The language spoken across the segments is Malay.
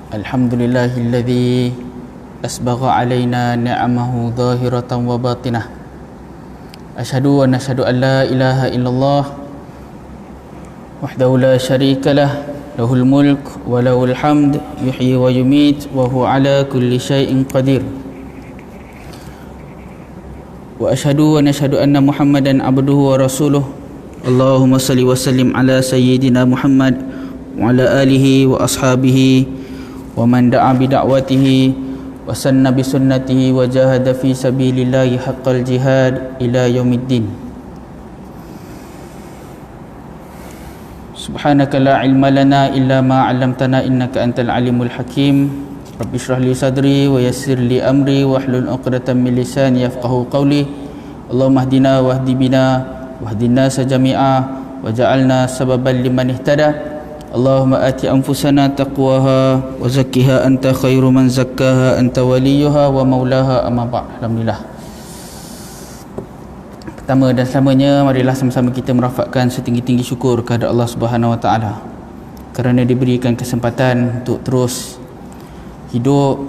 Alhamdulillahilladzi asbagha alaina ni'amahu zahiratan wa batinah. Asyhadu wa nashhadu an la ilaha illallah wahdahu la syarika lah, lahul mulk wa lahul hamd, yuhyi wa yumit wa huwa ala kulli syai'in qadir. Wa asyhadu wa nashhadu anna Muhammadan abduhu wa rasuluh. Allahumma salli wa sallim ala sayyidina Muhammad wa ala alihi wa ashabihi wa man da'a bi da'watihi wa sanna bi sunnatihi wa jahada fi sabilillahi haqqal jihad ila yaumiddin. Subhanaka la ilma lana illa ma 'allamtana innaka antal alimul hakim. Rabbi shrah li sadri wa yassir li amri wahlul 'uqdatam min lisani yafqahu qawli. Allahumma hdina wahdi bina wahdina sajami'a waj'alna sababan liman ihtada. Allahumma ati anfusana taqwaha wa zakkiha anta khairu man zakkaha anta waliyuha wa maulaha, amma ba'd. Alhamdulillah. Pertama dan selamanya, marilah sama-sama kita merafakkan setinggi-tinggi syukur kepada Allah Subhanahu wa taala kerana diberikan kesempatan untuk terus hidup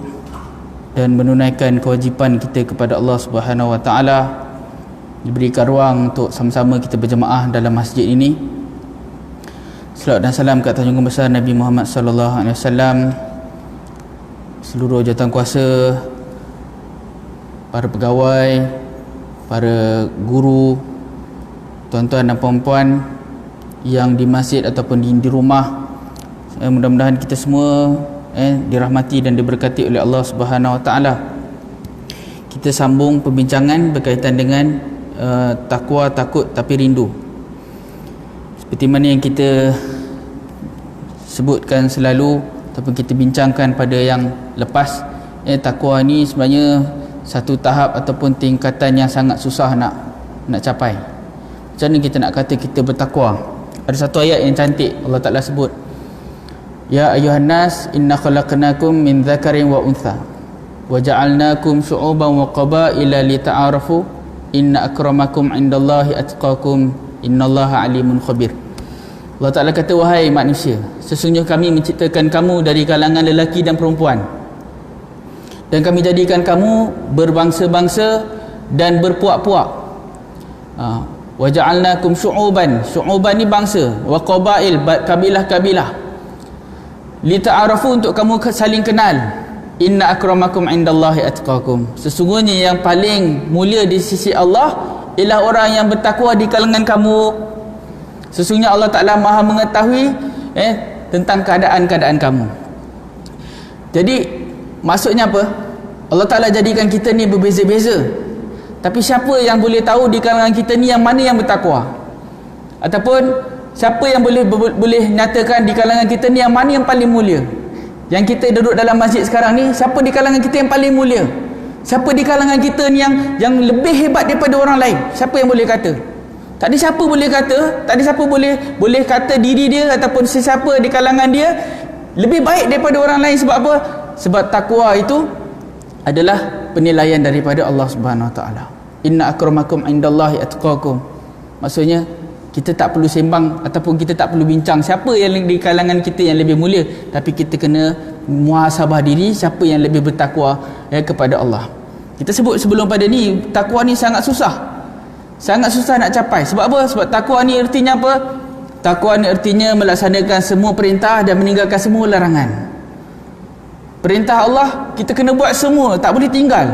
dan menunaikan kewajipan kita kepada Allah Subhanahu wa taala. Diberikan ruang untuk sama-sama kita berjemaah dalam masjid ini. Selawat dan salam ke atas junjungan besar Nabi Muhammad sallallahu alaihi wasallam, seluruh jawatan kuasa, para pegawai, para guru, tuan-tuan dan puan-puan yang di masjid ataupun di rumah. Mudah-mudahan kita semua dirahmati dan diberkati oleh Allah Subhanahu wa taala. Kita sambung perbincangan berkaitan dengan takwa, takut tapi rindu. Seperti mana yang kita sebutkan selalu ataupun kita bincangkan pada yang lepas, takwa ni sebenarnya satu tahap ataupun tingkatan yang sangat susah nak capai. Macam mana kita nak kata kita bertakwa? Ada satu ayat yang cantik, Allah Ta'ala sebut, ya ayuhan nas inna khalaqnakum min dzakarin wa untha wa ja'alnakum syu'uban wa qabaila lita'arafu inna akramakum indallahi atqakum innallaha alimun khabir. Allah Ta'ala kata, wahai manusia, sesungguhnya kami menciptakan kamu dari kalangan lelaki dan perempuan, dan kami jadikan kamu berbangsa-bangsa dan berpuak-puak. Wa ja'alnakum syu'uban, syu'uban ni bangsa, wa qabail, kabilah-kabilah, lita'arafu, untuk kamu saling kenal. Inna akramakum indallahi atqakum, sesungguhnya yang paling mulia di sisi Allah ialah orang yang bertakwa di kalangan kamu. Sesungguhnya Allah Ta'ala maha mengetahui tentang keadaan-keadaan kamu. Jadi maksudnya apa? Allah Ta'ala jadikan kita ni berbeza-beza, tapi siapa yang boleh tahu di kalangan kita ni yang mana yang bertakwa? Ataupun siapa yang boleh nyatakan di kalangan kita ni yang mana yang paling mulia? Yang kita duduk dalam masjid sekarang ni, siapa di kalangan kita yang paling mulia? Siapa di kalangan kita ni yang lebih hebat daripada orang lain? Siapa yang boleh kata? Tak ada siapa boleh kata, tak ada siapa boleh kata diri dia ataupun sesiapa di kalangan dia lebih baik daripada orang lain. Sebab apa? Sebab takwa itu adalah penilaian daripada Allah Subhanahu wa taala. Inna akramakum indallahi atqakum. Maksudnya kita tak perlu sembang ataupun kita tak perlu bincang siapa yang di kalangan kita yang lebih mulia, tapi kita kena muhasabah diri siapa yang lebih bertakwa kepada Allah. Kita sebut sebelum pada ni, takwa ni sangat susah nak capai. Sebab apa? Sebab takwa ni ertinya apa? Takwa ni ertinya melaksanakan semua perintah dan meninggalkan semua larangan. Perintah Allah kita kena buat semua, tak boleh tinggal.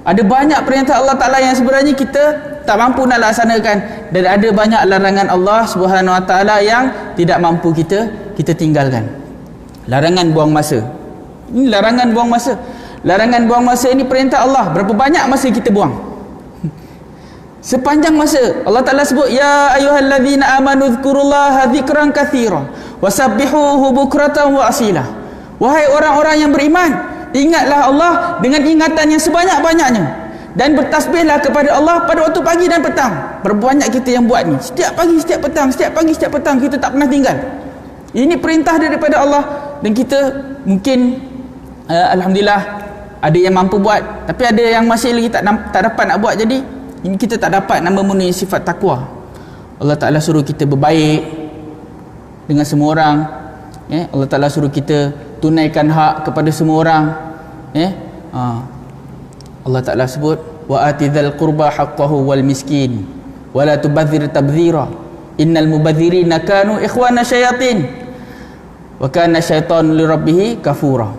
Ada banyak perintah Allah Ta'ala yang sebenarnya kita tak mampu nak laksanakan, dan ada banyak larangan Allah Subhanahu wa taala yang tidak mampu kita tinggalkan. Larangan buang masa. Ini larangan buang masa. Larangan buang masa ini perintah Allah. Berapa banyak masa kita buang? Sepanjang masa. Allah Ta'ala sebut, ya ayyuhalladzina amanu dzkurullaha dzikran katsira wasabbihuhu bukratan wa asila. Wahai orang-orang yang beriman, ingatlah Allah dengan ingatan yang sebanyak-banyaknya, dan bertasbihlah kepada Allah pada waktu pagi dan petang. Berapa banyak kita yang buat ni? Setiap pagi, setiap petang, setiap pagi, setiap petang, kita tak pernah tinggal. Ini perintah daripada Allah, dan kita mungkin alhamdulillah ada yang mampu buat, tapi ada yang masih lagi tak dapat nak buat. Jadi ini kita tak dapat nak memenuhi sifat takwa. Allah Ta'ala suruh kita berbaik dengan semua orang, Allah Ta'ala suruh kita tunaikan hak kepada semua orang. Allah Ta'ala sebut wa atidhal qurba haqqahu wal miskin wa la tubadzir tabdzira innal mubadzirina kanu ikhwana syayatin wa kana syaitanu lirabbih kafura.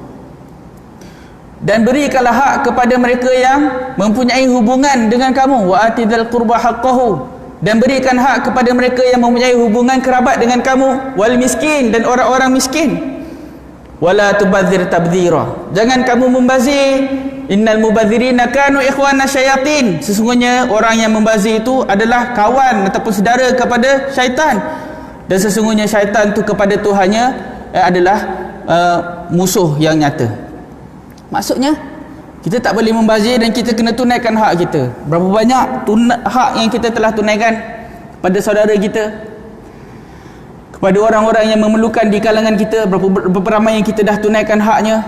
Dan berikanlah hak kepada mereka yang mempunyai hubungan dengan kamu. Wa atidhal qurba haqqahu, dan berikan hak kepada mereka yang mempunyai hubungan kerabat dengan kamu. Wal miskin, dan orang-orang miskin. Wala tubadzir tabdzira, jangan kamu membazir. Innal mubadzirina kanu ikhwana syayatin, sesungguhnya orang yang membazir itu adalah kawan ataupun saudara kepada syaitan, dan sesungguhnya syaitan itu kepada Tuhannya adalah musuh yang nyata. Maksudnya kita tak boleh membazir dan kita kena tunaikan hak kita. Berapa banyak hak yang kita telah tunaikan pada saudara kita, kepada orang-orang yang memerlukan di kalangan kita, berapa ramai yang kita dah tunaikan haknya.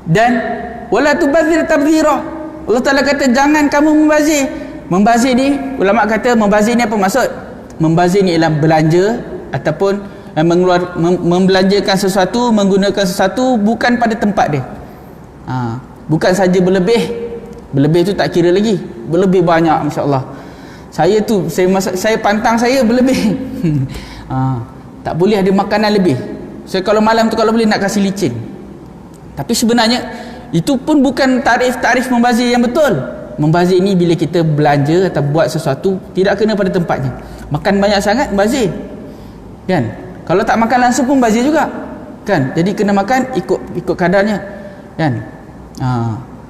Dan wala tubadzir tabdzira, Allah Ta'ala kata jangan kamu membazir. Membazir ni, ulama kata membazir ni apa maksud? Membazir ni ialah belanja ataupun membelanjakan sesuatu, menggunakan sesuatu bukan pada tempat dia. Bukan saja berlebih tu tak kira lagi, berlebih banyak, masya-Allah. Saya pantang saya berlebih. Tak boleh ada makanan lebih. So kalau malam tu kalau boleh nak kasih licin. Tapi sebenarnya itu pun bukan tarif membazir yang betul. Membazir ni bila kita belanja atau buat sesuatu tidak kena pada tempatnya. Makan banyak sangat bazir, kan? Kalau tak makan langsung pun bazir juga, kan? Jadi kena makan ikut kadarnya, kan?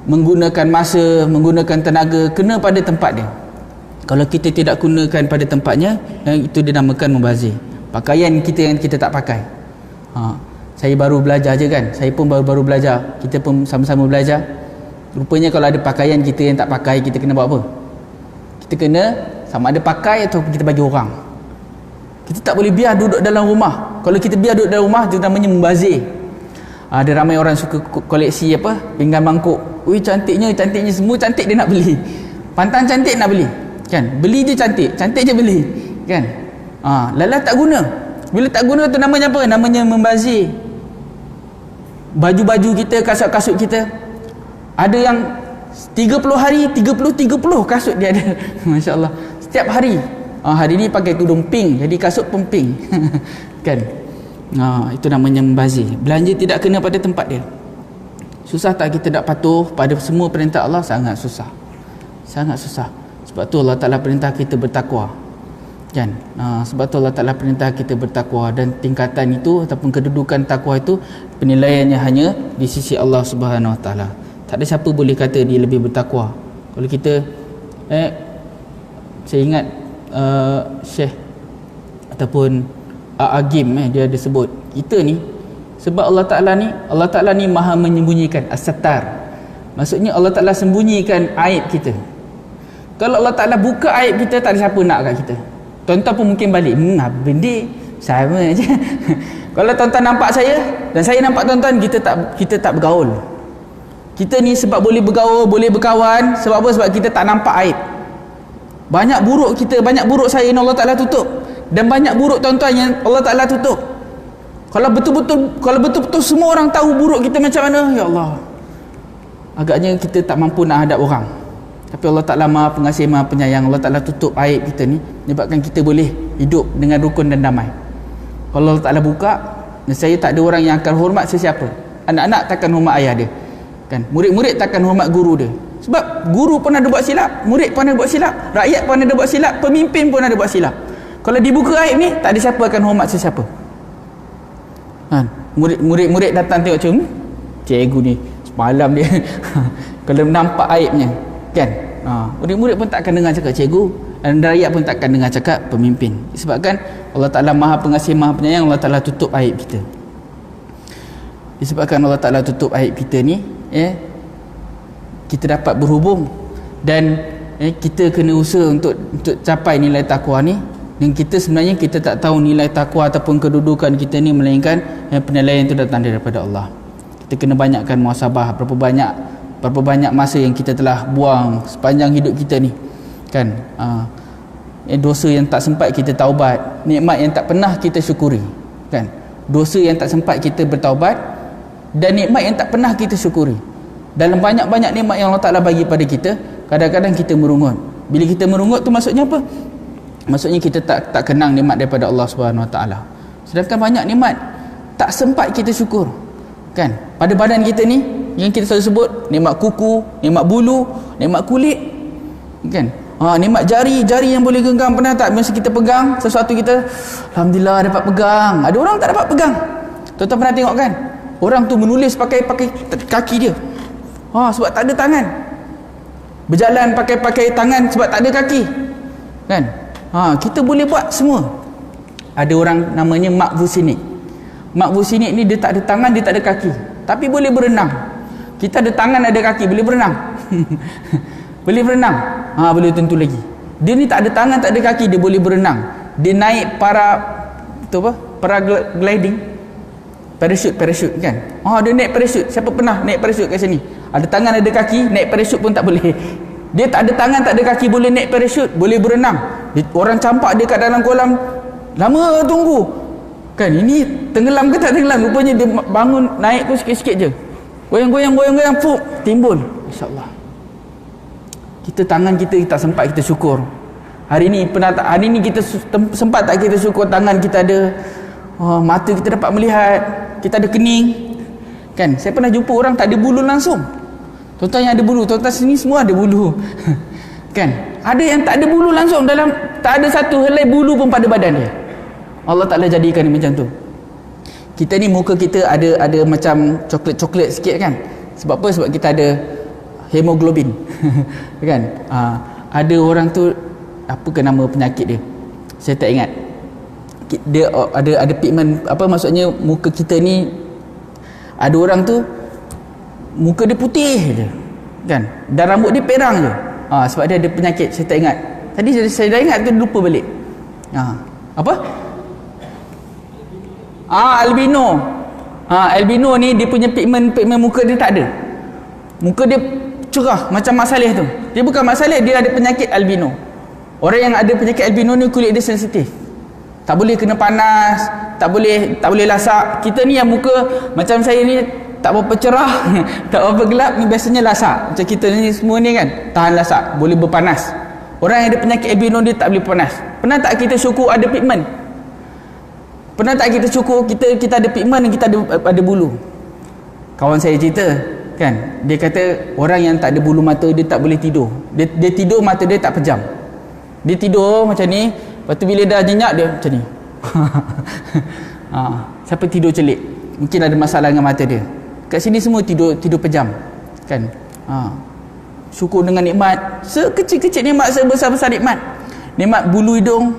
Menggunakan masa, menggunakan tenaga kena pada tempat dia. Kalau kita tidak gunakan pada tempatnya, itu dinamakan membazir. Pakaian kita yang kita tak pakai. Saya baru belajar je kan, saya pun baru belajar, kita pun sama-sama belajar. Rupanya kalau ada pakaian kita yang tak pakai, kita kena buat apa? Kita kena sama ada pakai atau kita bagi orang. Kita tak boleh biar duduk dalam rumah. Kalau kita biar duduk dalam rumah, itu namanya membazir. Ada ramai orang suka koleksi apa, pinggan mangkuk. Ui, cantiknya semua cantik dia nak beli. Pantang cantik nak beli, kan? Beli je cantik je beli, kan? Lala tak guna. Bila tak guna tu namanya apa? Namanya membazir. Baju-baju kita, kasut-kasut kita, ada yang 30 hari 30 kasut dia ada. Masya-Allah. Setiap hari. Hari ni pakai tudung pink, jadi kasut pun pink. Kan? Itu namanya membazir. Belanja tidak kena pada tempat dia. Susah tak kita nak patuh pada semua perintah Allah? Sangat susah. Sangat susah. Sebab tu Allah Ta'ala perintah kita bertakwa, kan? Sebab tu Allah Ta'ala perintah kita bertakwa, dan tingkatan itu ataupun kedudukan takwa itu penilaiannya hanya di sisi Allah Subhanahu Wa Ta'ala. Tak ada siapa boleh kata dia lebih bertakwa. Kalau kita saya ingat Syekh ataupun Agim dia ada sebut, kita ni sebab Allah Ta'ala ni maha menyembunyikan, as-sattar. Maksudnya Allah Ta'ala sembunyikan aib kita. Kalau Allah Ta'ala buka aib kita, tak ada siapa nak kat kita. Tuan-tuan pun mungkin balik, benda sama je. Kalau tuan-tuan nampak saya dan saya nampak tuan-tuan, kita tak bergaul. Kita ni sebab boleh bergaul, boleh berkawan, sebab apa? Sebab kita tak nampak aib. Banyak buruk kita, banyak buruk saya yang Allah Ta'ala tutup, dan banyak buruk tuan-tuan yang Allah Ta'ala tutup. Kalau betul-betul semua orang tahu buruk kita macam mana, ya Allah, agaknya kita tak mampu nak hadap orang. Tapi Allah Ta'ala Maha Pengasih, Maha Penyayang. Allah Ta'ala tutup aib kita ni, menyebabkan kita boleh hidup dengan rukun dan damai. Kalau Allah Ta'ala buka, saya tak ada orang yang akan hormat sesiapa. Anak-anak takkan hormat ayah dia, kan? Murid-murid takkan hormat guru dia. Sebab guru pun ada buat silap, murid pun ada buat silap, rakyat pun ada buat silap, pemimpin pun ada buat silap. Kalau dibuka aib ni, tak ada siapa akan hormat sesiapa. Murid-murid datang tengok macam cikgu ni semalam dia kalau nampak aibnya, kan? Murid-murid pun tak akan dengar cakap cikgu, dan rakyat pun tak akan dengar cakap pemimpin. Disebabkan Allah Ta'ala Maha Pengasih, Maha Penyayang, Allah Ta'ala tutup aib kita. Disebabkan Allah Ta'ala tutup aib kita ni, kita dapat berhubung, dan kita kena usaha untuk capai nilai takwa ni. Dan kita sebenarnya kita tak tahu nilai takwa ataupun kedudukan kita ni, melainkan penilaian itu datang daripada Allah. Kita kena banyakkan muhasabah, berapa banyak masa yang kita telah buang sepanjang hidup kita ni, kan? Dosa yang tak sempat kita taubat, nikmat yang tak pernah kita syukuri, kan? Dosa yang tak sempat kita bertaubat, dan nikmat yang tak pernah kita syukuri. Dalam banyak-banyak nikmat yang Allah Ta'ala bagi pada kita, kadang-kadang kita merungut. Bila kita merungut tu maksudnya apa? Maksudnya kita tak kenang nikmat daripada Allah Subhanahu Wa Ta'ala. Sedangkan banyak nikmat tak sempat kita syukur, kan? Pada badan kita ni yang kita selalu sebut, nikmat kuku, nikmat bulu, nikmat kulit, kan? Nikmat jari yang boleh genggam. Pernah tak masa kita pegang sesuatu, kita alhamdulillah dapat pegang. Ada orang tak dapat pegang. Tuan-tuan pernah tengok kan? Orang tu menulis pakai kaki dia. Sebab tak ada tangan. Berjalan pakai tangan sebab tak ada kaki. Kan? Kita boleh buat semua. Ada orang namanya Mak Vucinic. Mak Vucinic ni dia tak ada tangan, dia tak ada kaki, tapi boleh berenang. Kita ada tangan, ada kaki, boleh berenang. Boleh berenang. Boleh tentu lagi. Dia ni tak ada tangan, tak ada kaki, dia boleh berenang. Dia naik paragliding, parachute kan? Dia naik parachute. Siapa pernah naik parachute kat sini? Ada tangan, ada kaki, naik parachute pun tak boleh. Dia tak ada tangan, tak ada kaki, boleh naik parachute, boleh berenang. Orang campak dia kat dalam kolam, lama tunggu. Kan, ini tenggelam ke tak tenggelam? Rupanya dia bangun, naik tu sikit-sikit je. Goyang, fuk, timbul. InsyaAllah. Tangan kita tak sempat kita syukur. Hari ni kita sempat tak kita syukur tangan kita ada, mata kita dapat melihat, kita ada kening. Kan, saya pernah jumpa orang tak ada bulu langsung. Tuan-tuan yang ada bulu, tuan-tuan sini semua ada bulu. Kan, ada yang tak ada bulu langsung, tak ada satu helai bulu pun pada badan dia. Allah Ta'ala jadikan dia macam tu. Kita ni muka kita ada macam coklat-coklat sikit kan. Sebab apa? Sebab kita ada hemoglobin. Kan? Ada orang tu, apa ke nama penyakit dia? Saya tak ingat. Dia ada pigmen, apa maksudnya muka kita ni, ada orang tu muka dia putih je. Kan? Dan rambut dia perang je. Sebab dia ada penyakit, saya tak ingat. Tadi saya dah ingat tu, lupa balik. Apa? Albino. Albino ni dia punya pigmen muka dia tak ada. Muka dia cerah macam Mak Saleh tu. Dia bukan Mak Saleh, dia ada penyakit albino. Orang yang ada penyakit albino ni kulit dia sensitif. Tak boleh kena panas, tak boleh lasak. Kita ni yang muka macam saya ni tak berapa cerah, tak berapa gelap, ni biasanya lasak. Macam kita ni semua ni kan, tahan lasak, boleh berpanas. Orang yang ada penyakit albino dia tak boleh panas. Pernah tak kita syukur ada pigmen? Pernah tak kita syukur kita ada pigmen dan kita ada bulu? Kawan saya cerita kan, dia kata orang yang tak ada bulu mata dia tak boleh tidur. Dia tidur mata dia tak pejam. Dia tidur macam ni, lepas tu bila dah nyenyak dia macam ni. Siapa tidur celik? Mungkin ada masalah dengan mata dia. Kat sini semua tidur pejam. Kan? Syukur dengan nikmat, sekecil-kecil nikmat, sebesar-besar nikmat. Nikmat bulu hidung.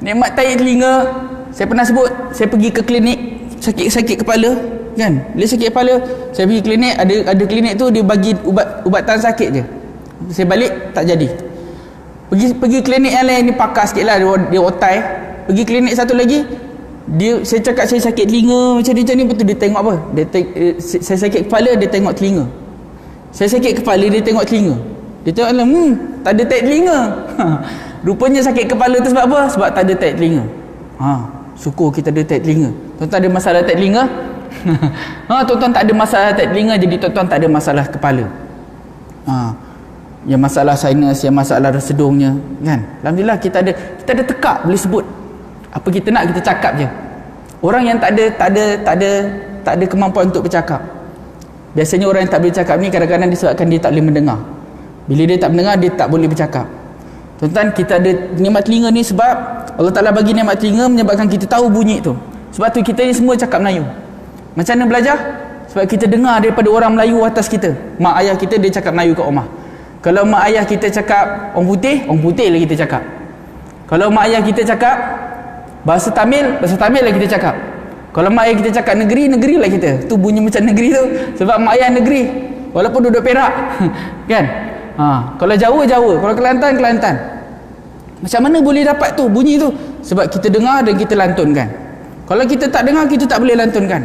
Nikmat tahi telinga. Saya pernah sebut, saya pergi ke klinik sakit kepala, kan? Bila sakit kepala, saya pergi klinik, ada klinik tu dia bagi ubat tahan sakit je. Saya balik tak jadi. Pergi klinik yang lain, ni pakar sikitlah, dia otai. Pergi klinik satu lagi, saya cakap saya sakit telinga macam ni, betul dia tengok apa? Saya sakit kepala, dia tengok telinga. Saya sakit kepala, dia tengok telinga. Dia tengok tak ada tahi telinga. Rupanya sakit kepala tu sebab apa? Sebab tak ada tahi telinga. Syukur kita ada tahi telinga. Tuan-tuan ada masalah tahi telinga? Tuan-tuan tak ada masalah tahi telinga, jadi tuan-tuan tak ada masalah kepala. Yang masalah sinus, yang masalah sedungnya, kan? Alhamdulillah kita ada tekak boleh sebut. Apa kita nak kita cakap je. Orang yang tak ada kemampuan untuk bercakap. Biasanya orang yang tak boleh cakap ni kadang-kadang disebabkan dia tak boleh mendengar. Bila dia tak mendengar, dia tak boleh bercakap. Tuan-tuan, kita ada nikmat telinga ni sebab Allah Ta'ala bagi nikmat telinga menyebabkan kita tahu bunyi tu. Sebab tu kita ni semua cakap Melayu. Macam mana belajar? Sebab kita dengar daripada orang Melayu atas kita. Mak ayah kita dia cakap Melayu kat rumah. Kalau mak ayah kita cakap orang putih lah kita cakap. Kalau mak ayah kita cakap bahasa Tamil lah kita cakap. Kalau mak ayah kita cakap negeri lah kita. Tu bunyi macam negeri tu sebab mak ayah negeri. Walaupun duduk Perak. Kan? Kalau Jawa, kalau Kelantan. Macam mana boleh dapat tu bunyi tu? Sebab kita dengar dan kita lantunkan. Kalau kita tak dengar, kita tak boleh lantunkan.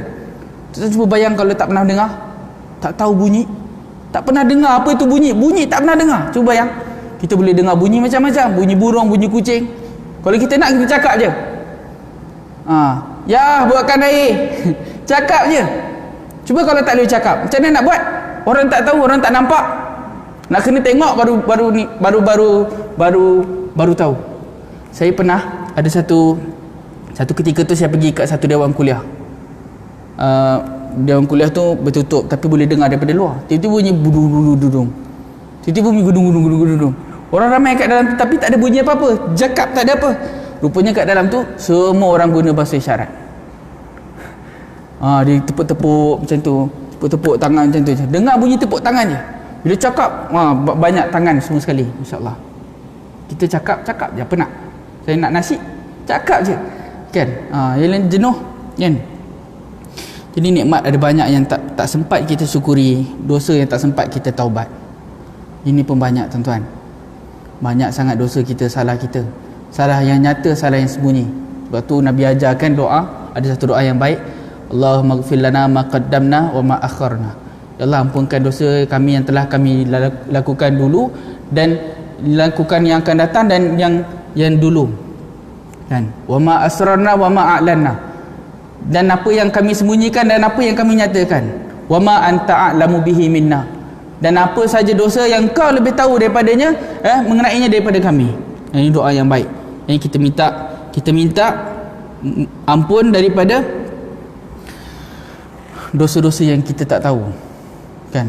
Kita cuba bayang kalau tak pernah dengar, tak tahu bunyi, tak pernah dengar apa itu bunyi tak pernah dengar. Cuba bayang, kita boleh dengar bunyi macam-macam, bunyi burung, bunyi kucing. Kalau kita nak, kita cakap je. Ya, buatkan air. Cakap je. Cuba kalau tak boleh cakap, macam mana nak buat? Orang tak tahu, orang tak nampak. Nak kena tengok baru tahu. Saya pernah ada satu ketika tu saya pergi kat satu dewan kuliah. Dewan kuliah tu bertutup tapi boleh dengar daripada luar. Tiba-tiba bunyi budung. Tiba-tiba bunyi gudung. Orang ramai kat dalam tu tapi tak ada bunyi apa-apa. Cakap tak ada apa. Rupanya kat dalam tu semua orang guna bahasa isyarat. Dia tepuk-tepuk macam tu, tepuk-tepuk tangan macam tu je. Dengar bunyi tepuk tangan je. Bila cakap, banyak tangan semua sekali, insya-Allah. Kita cakap je, apa nak? Saya nak nasi, cakap je. Kan? Yang lain jenuh, kan? Jadi nikmat ada banyak yang tak sempat kita syukuri, dosa yang tak sempat kita taubat. Ini pun banyak, tuan-tuan. Banyak sangat dosa kita, salah kita. Salah yang nyata, salah yang sembunyi. Sebab tu Nabi ajarkan doa, ada satu doa yang baik. Allahumma ighfir lana ma qaddamna wa ma akharna. Ya Allah, ampunkan dosa kami yang telah kami lakukan dulu dan lakukan yang akan datang dan yang dulu. Dan wa ma asrarna wa ma a'lanna. Dan apa yang kami sembunyikan dan apa yang kami nyatakan. Wa ma anta a'lamu bihi minna. Dan apa saja dosa yang kau lebih tahu daripadanya, mengenainya daripada kami. Ini doa yang baik. Yang kita minta ampun daripada dosa-dosa yang kita tak tahu, kan?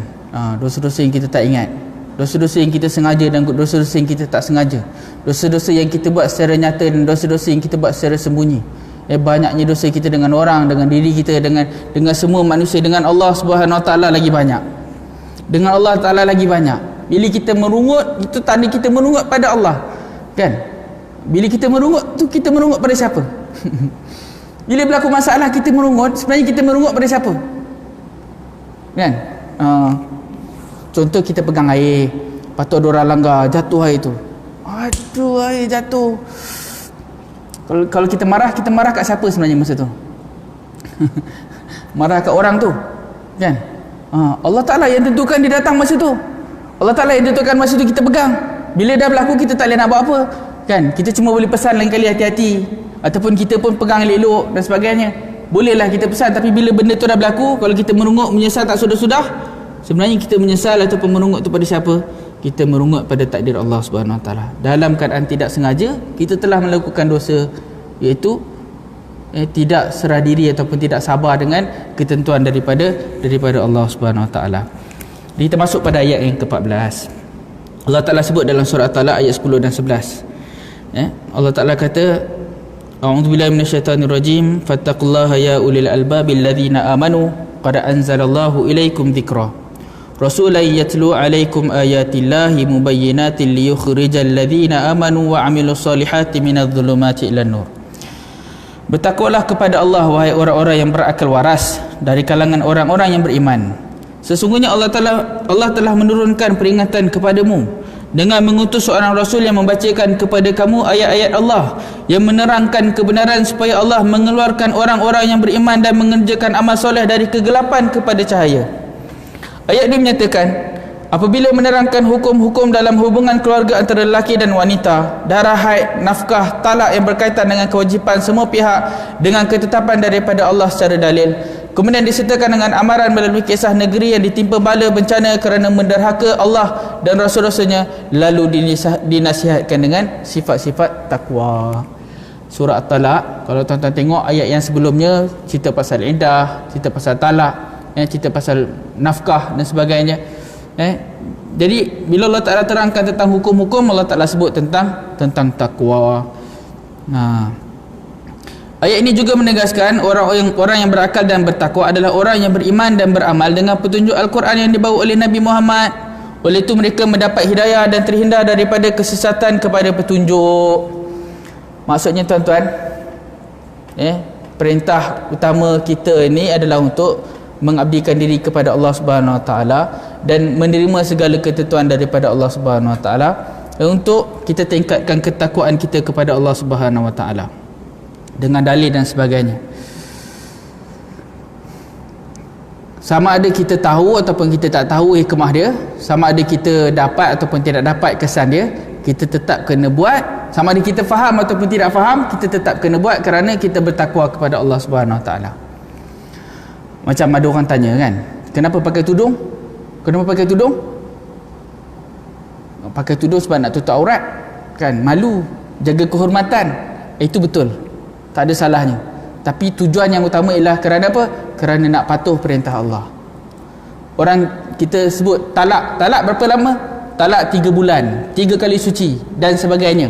Dosa-dosa yang kita tak ingat, dosa-dosa yang kita sengaja dan dosa-dosa yang kita tak sengaja, dosa-dosa yang kita buat secara nyata dan dosa-dosa yang kita buat secara sembunyi. Banyaknya dosa kita dengan orang, dengan diri kita, dengan semua manusia, dengan Allah Subhanahu Wa Taala lagi banyak. Dengan Allah Taala lagi banyak. Bila kita merungut, itu tanda kita merungut pada Allah, kan? Bila kita merungut tu, kita merungut pada siapa? Bila berlaku masalah kita merungut, sebenarnya kita merungut pada siapa? Kan? Contoh kita pegang air, lepas tu ada orang langgar, jatuh air tu. Aduh, air jatuh. Kalau kita marah kat siapa sebenarnya masa tu? Marah kat orang tu, kan? Allah Ta'ala yang tentukan dia datang masa tu. Allah Ta'ala yang tentukan masa tu kita pegang. Bila dah berlaku, kita tak boleh nak buat apa, kan? Kita cuma boleh pesan lain kali hati-hati, ataupun kita pun pegang elok-elok dan sebagainya. Bolehlah kita pesan, tapi bila benda tu dah berlaku, kalau kita merungut menyesal tak sudah-sudah, sebenarnya kita menyesal ataupun merungut tu pada siapa? Kita merungut pada takdir Allah Subhanahu Wa Taala. Dalam keadaan tidak sengaja kita telah melakukan dosa, iaitu tidak serah diri ataupun tidak sabar dengan ketentuan daripada Allah Subhanahu Wa Taala. Jadi termasuk pada ayat yang ke-14. Allah Taala sebut dalam surah At-Talaq ayat 10 dan 11. Allah Taala kata, A'udzubillahi minasyaitonirrajim, fattaqullaha ya ulil albabil ladzina amanu qad anzalallahu ilaikum dzikra rasulan yatlu alaikum ayatillahi mubayyinatin liyukhrijal ladzina amanu wa amilus solihati minadh dhulumati ilan nur. Bertakwalah kepada Allah, wahai orang-orang yang berakal waras dari kalangan orang-orang yang beriman. Sesungguhnya Allah telah menurunkan peringatan kepadamu dengan mengutus seorang rasul yang membacakan kepada kamu ayat-ayat Allah, yang menerangkan kebenaran supaya Allah mengeluarkan orang-orang yang beriman dan mengerjakan amal soleh dari kegelapan kepada cahaya. Ayat ini menyatakan, apabila menerangkan hukum-hukum dalam hubungan keluarga antara lelaki dan wanita, darah haid, nafkah, talak yang berkaitan dengan kewajipan semua pihak dengan ketetapan daripada Allah secara dalil, kemudian disertakan dengan amaran melalui kisah negeri yang ditimpa bala bencana kerana menderhaka Allah dan Rasul-Rasulnya, lalu dinasihatkan dengan sifat-sifat takwa. Surah At-Talaq, kalau tuan-tuan tengok ayat yang sebelumnya, cerita pasal iddah, cerita pasal talak, cerita pasal nafkah dan sebagainya. Jadi bila Allah Ta'ala terangkan tentang hukum-hukum, Allah Ta'ala sebut tentang takwa. Ayat ini juga menegaskan orang yang berakal dan bertakwa adalah orang yang beriman dan beramal dengan petunjuk Al-Quran yang dibawa oleh Nabi Muhammad. Oleh itu mereka mendapat hidayah dan terhindar daripada kesesatan kepada petunjuk. Maksudnya tuan-tuan, perintah utama kita ini adalah untuk mengabdikan diri kepada Allah Subhanahu Wa Taala dan menerima segala ketentuan daripada Allah Subhanahu Wa Taala, untuk kita tingkatkan ketakwaan kita kepada Allah Subhanahu Wa Taala dengan dalil dan sebagainya. Sama ada kita tahu ataupun kita tak tahu hikmah dia, sama ada kita dapat ataupun tidak dapat kesan dia, kita tetap kena buat, sama ada kita faham ataupun tidak faham, kita tetap kena buat kerana kita bertakwa kepada Allah Subhanahu Wa Taala. Macam ada orang tanya kan, kenapa pakai tudung? Kenapa pakai tudung? Pakai tudung sebab nak tutup aurat kan, malu, jaga kehormatan. Itu betul, tak ada salahnya. Tapi tujuan yang utama ialah kerana apa? Kerana nak patuh perintah Allah. Orang kita sebut talak berapa lama? Talak 3 bulan, 3 kali suci dan sebagainya.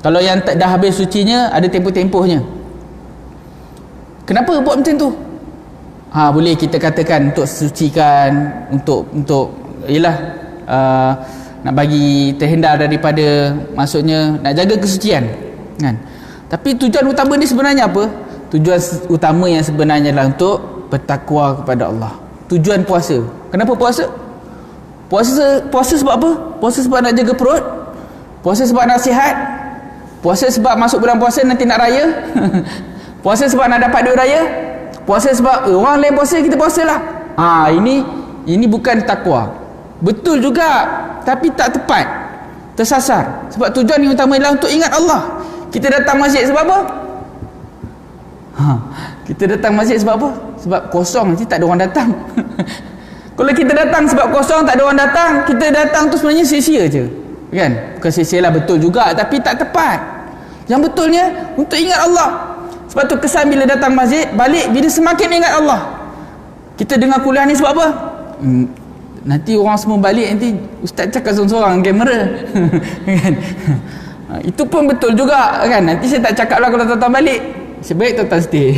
Kalau yang dah habis sucinya, ada tempoh-tempohnya. Kenapa buat macam tu? Boleh kita katakan untuk sucikan, untuk ialah nak bagi terhindar daripada, maksudnya nak jaga kesucian kan. Tapi tujuan utama ni sebenarnya apa? Tujuan utama yang sebenarnya adalah untuk bertakwa kepada Allah. Tujuan puasa, kenapa puasa? Puasa sebab apa? Puasa sebab nak jaga perut, puasa sebab nak sihat, puasa sebab masuk bulan puasa nanti nak raya, puasa sebab nak dapat duit raya, puasa sebab orang lain puasa, kita puasalah. Ini bukan takwa. Betul juga, tapi tak tepat, tersasar. Sebab tujuan yang utama ialah untuk ingat Allah. Kita datang masjid sebab apa? Kita datang masjid sebab apa? Sebab kosong, nanti tak ada orang datang. Kalau kita datang sebab kosong, tak ada orang datang, kita datang tu sebenarnya sia-sia je kan. Bukan sia-sia lah, betul juga, tapi tak tepat. Yang betulnya untuk ingat Allah. Sebab tu kesan bila datang masjid, balik bila semakin ingat Allah. Kita dengar kuliah ni sebab apa? Nanti orang semua balik, nanti ustaz cakap seorang-seorang kamera. Kan? Itu pun betul juga kan. Nanti saya tak cakap lah kalau tuan-tuan balik, sebaik tuan-tuan stay.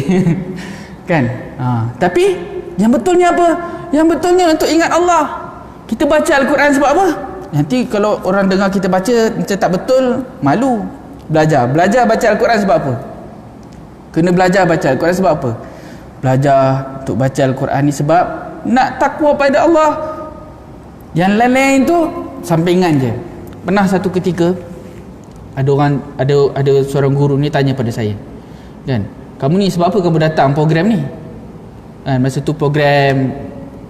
Kan? Tapi yang betulnya apa? Yang betulnya untuk ingat Allah. Kita baca Al-Quran sebab apa? Nanti kalau orang dengar kita baca macam tak betul, malu. Belajar baca Al-Quran sebab apa? Kena belajar baca Al-Quran sebab apa? Belajar untuk baca Al-Quran ni sebab nak takwa pada Allah. Yang lain-lain tu sampingan je. Pernah satu ketika ada seorang guru ni tanya pada saya, kan, kamu ni sebab apa kamu datang program ni? Kan, masa tu program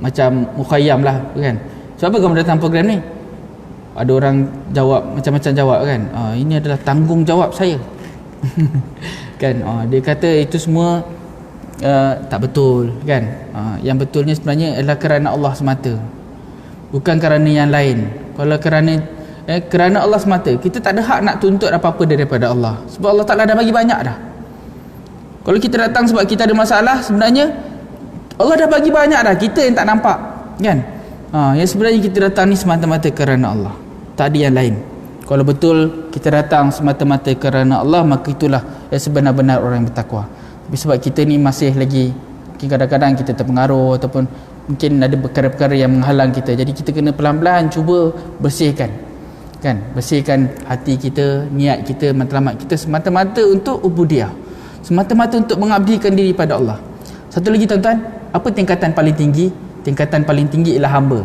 macam mukhayyam lah kan. Sebab apa kamu datang program ni? Ada orang jawab macam-macam jawab kan. Ini adalah tanggungjawab saya. Kan, dia kata itu semua tak betul kan. Yang betulnya sebenarnya adalah kerana Allah semata, bukan kerana yang lain. Kalau kerana Allah semata, kita tak ada hak nak tuntut apa-apa daripada Allah, sebab Allah Ta'ala dah bagi banyak dah. Kalau kita datang sebab kita ada masalah, sebenarnya Allah dah bagi banyak dah, kita yang tak nampak kan. Yang sebenarnya kita datang ni semata-mata kerana Allah, tak ada yang lain. Kalau betul kita datang semata-mata kerana Allah, maka itulah yang sebenar-benar orang yang bertakwa. Tapi sebab kita ni masih lagi, mungkin kadang-kadang kita terpengaruh ataupun mungkin ada perkara-perkara yang menghalang kita, jadi kita kena pelan-pelan cuba bersihkan kan, bersihkan hati kita, niat kita, matlamat kita semata-mata untuk ubudiyah, semata-mata untuk mengabdikan diri pada Allah. Satu lagi tuan-tuan, apa tingkatan paling tinggi? Tingkatan paling tinggi ialah hamba.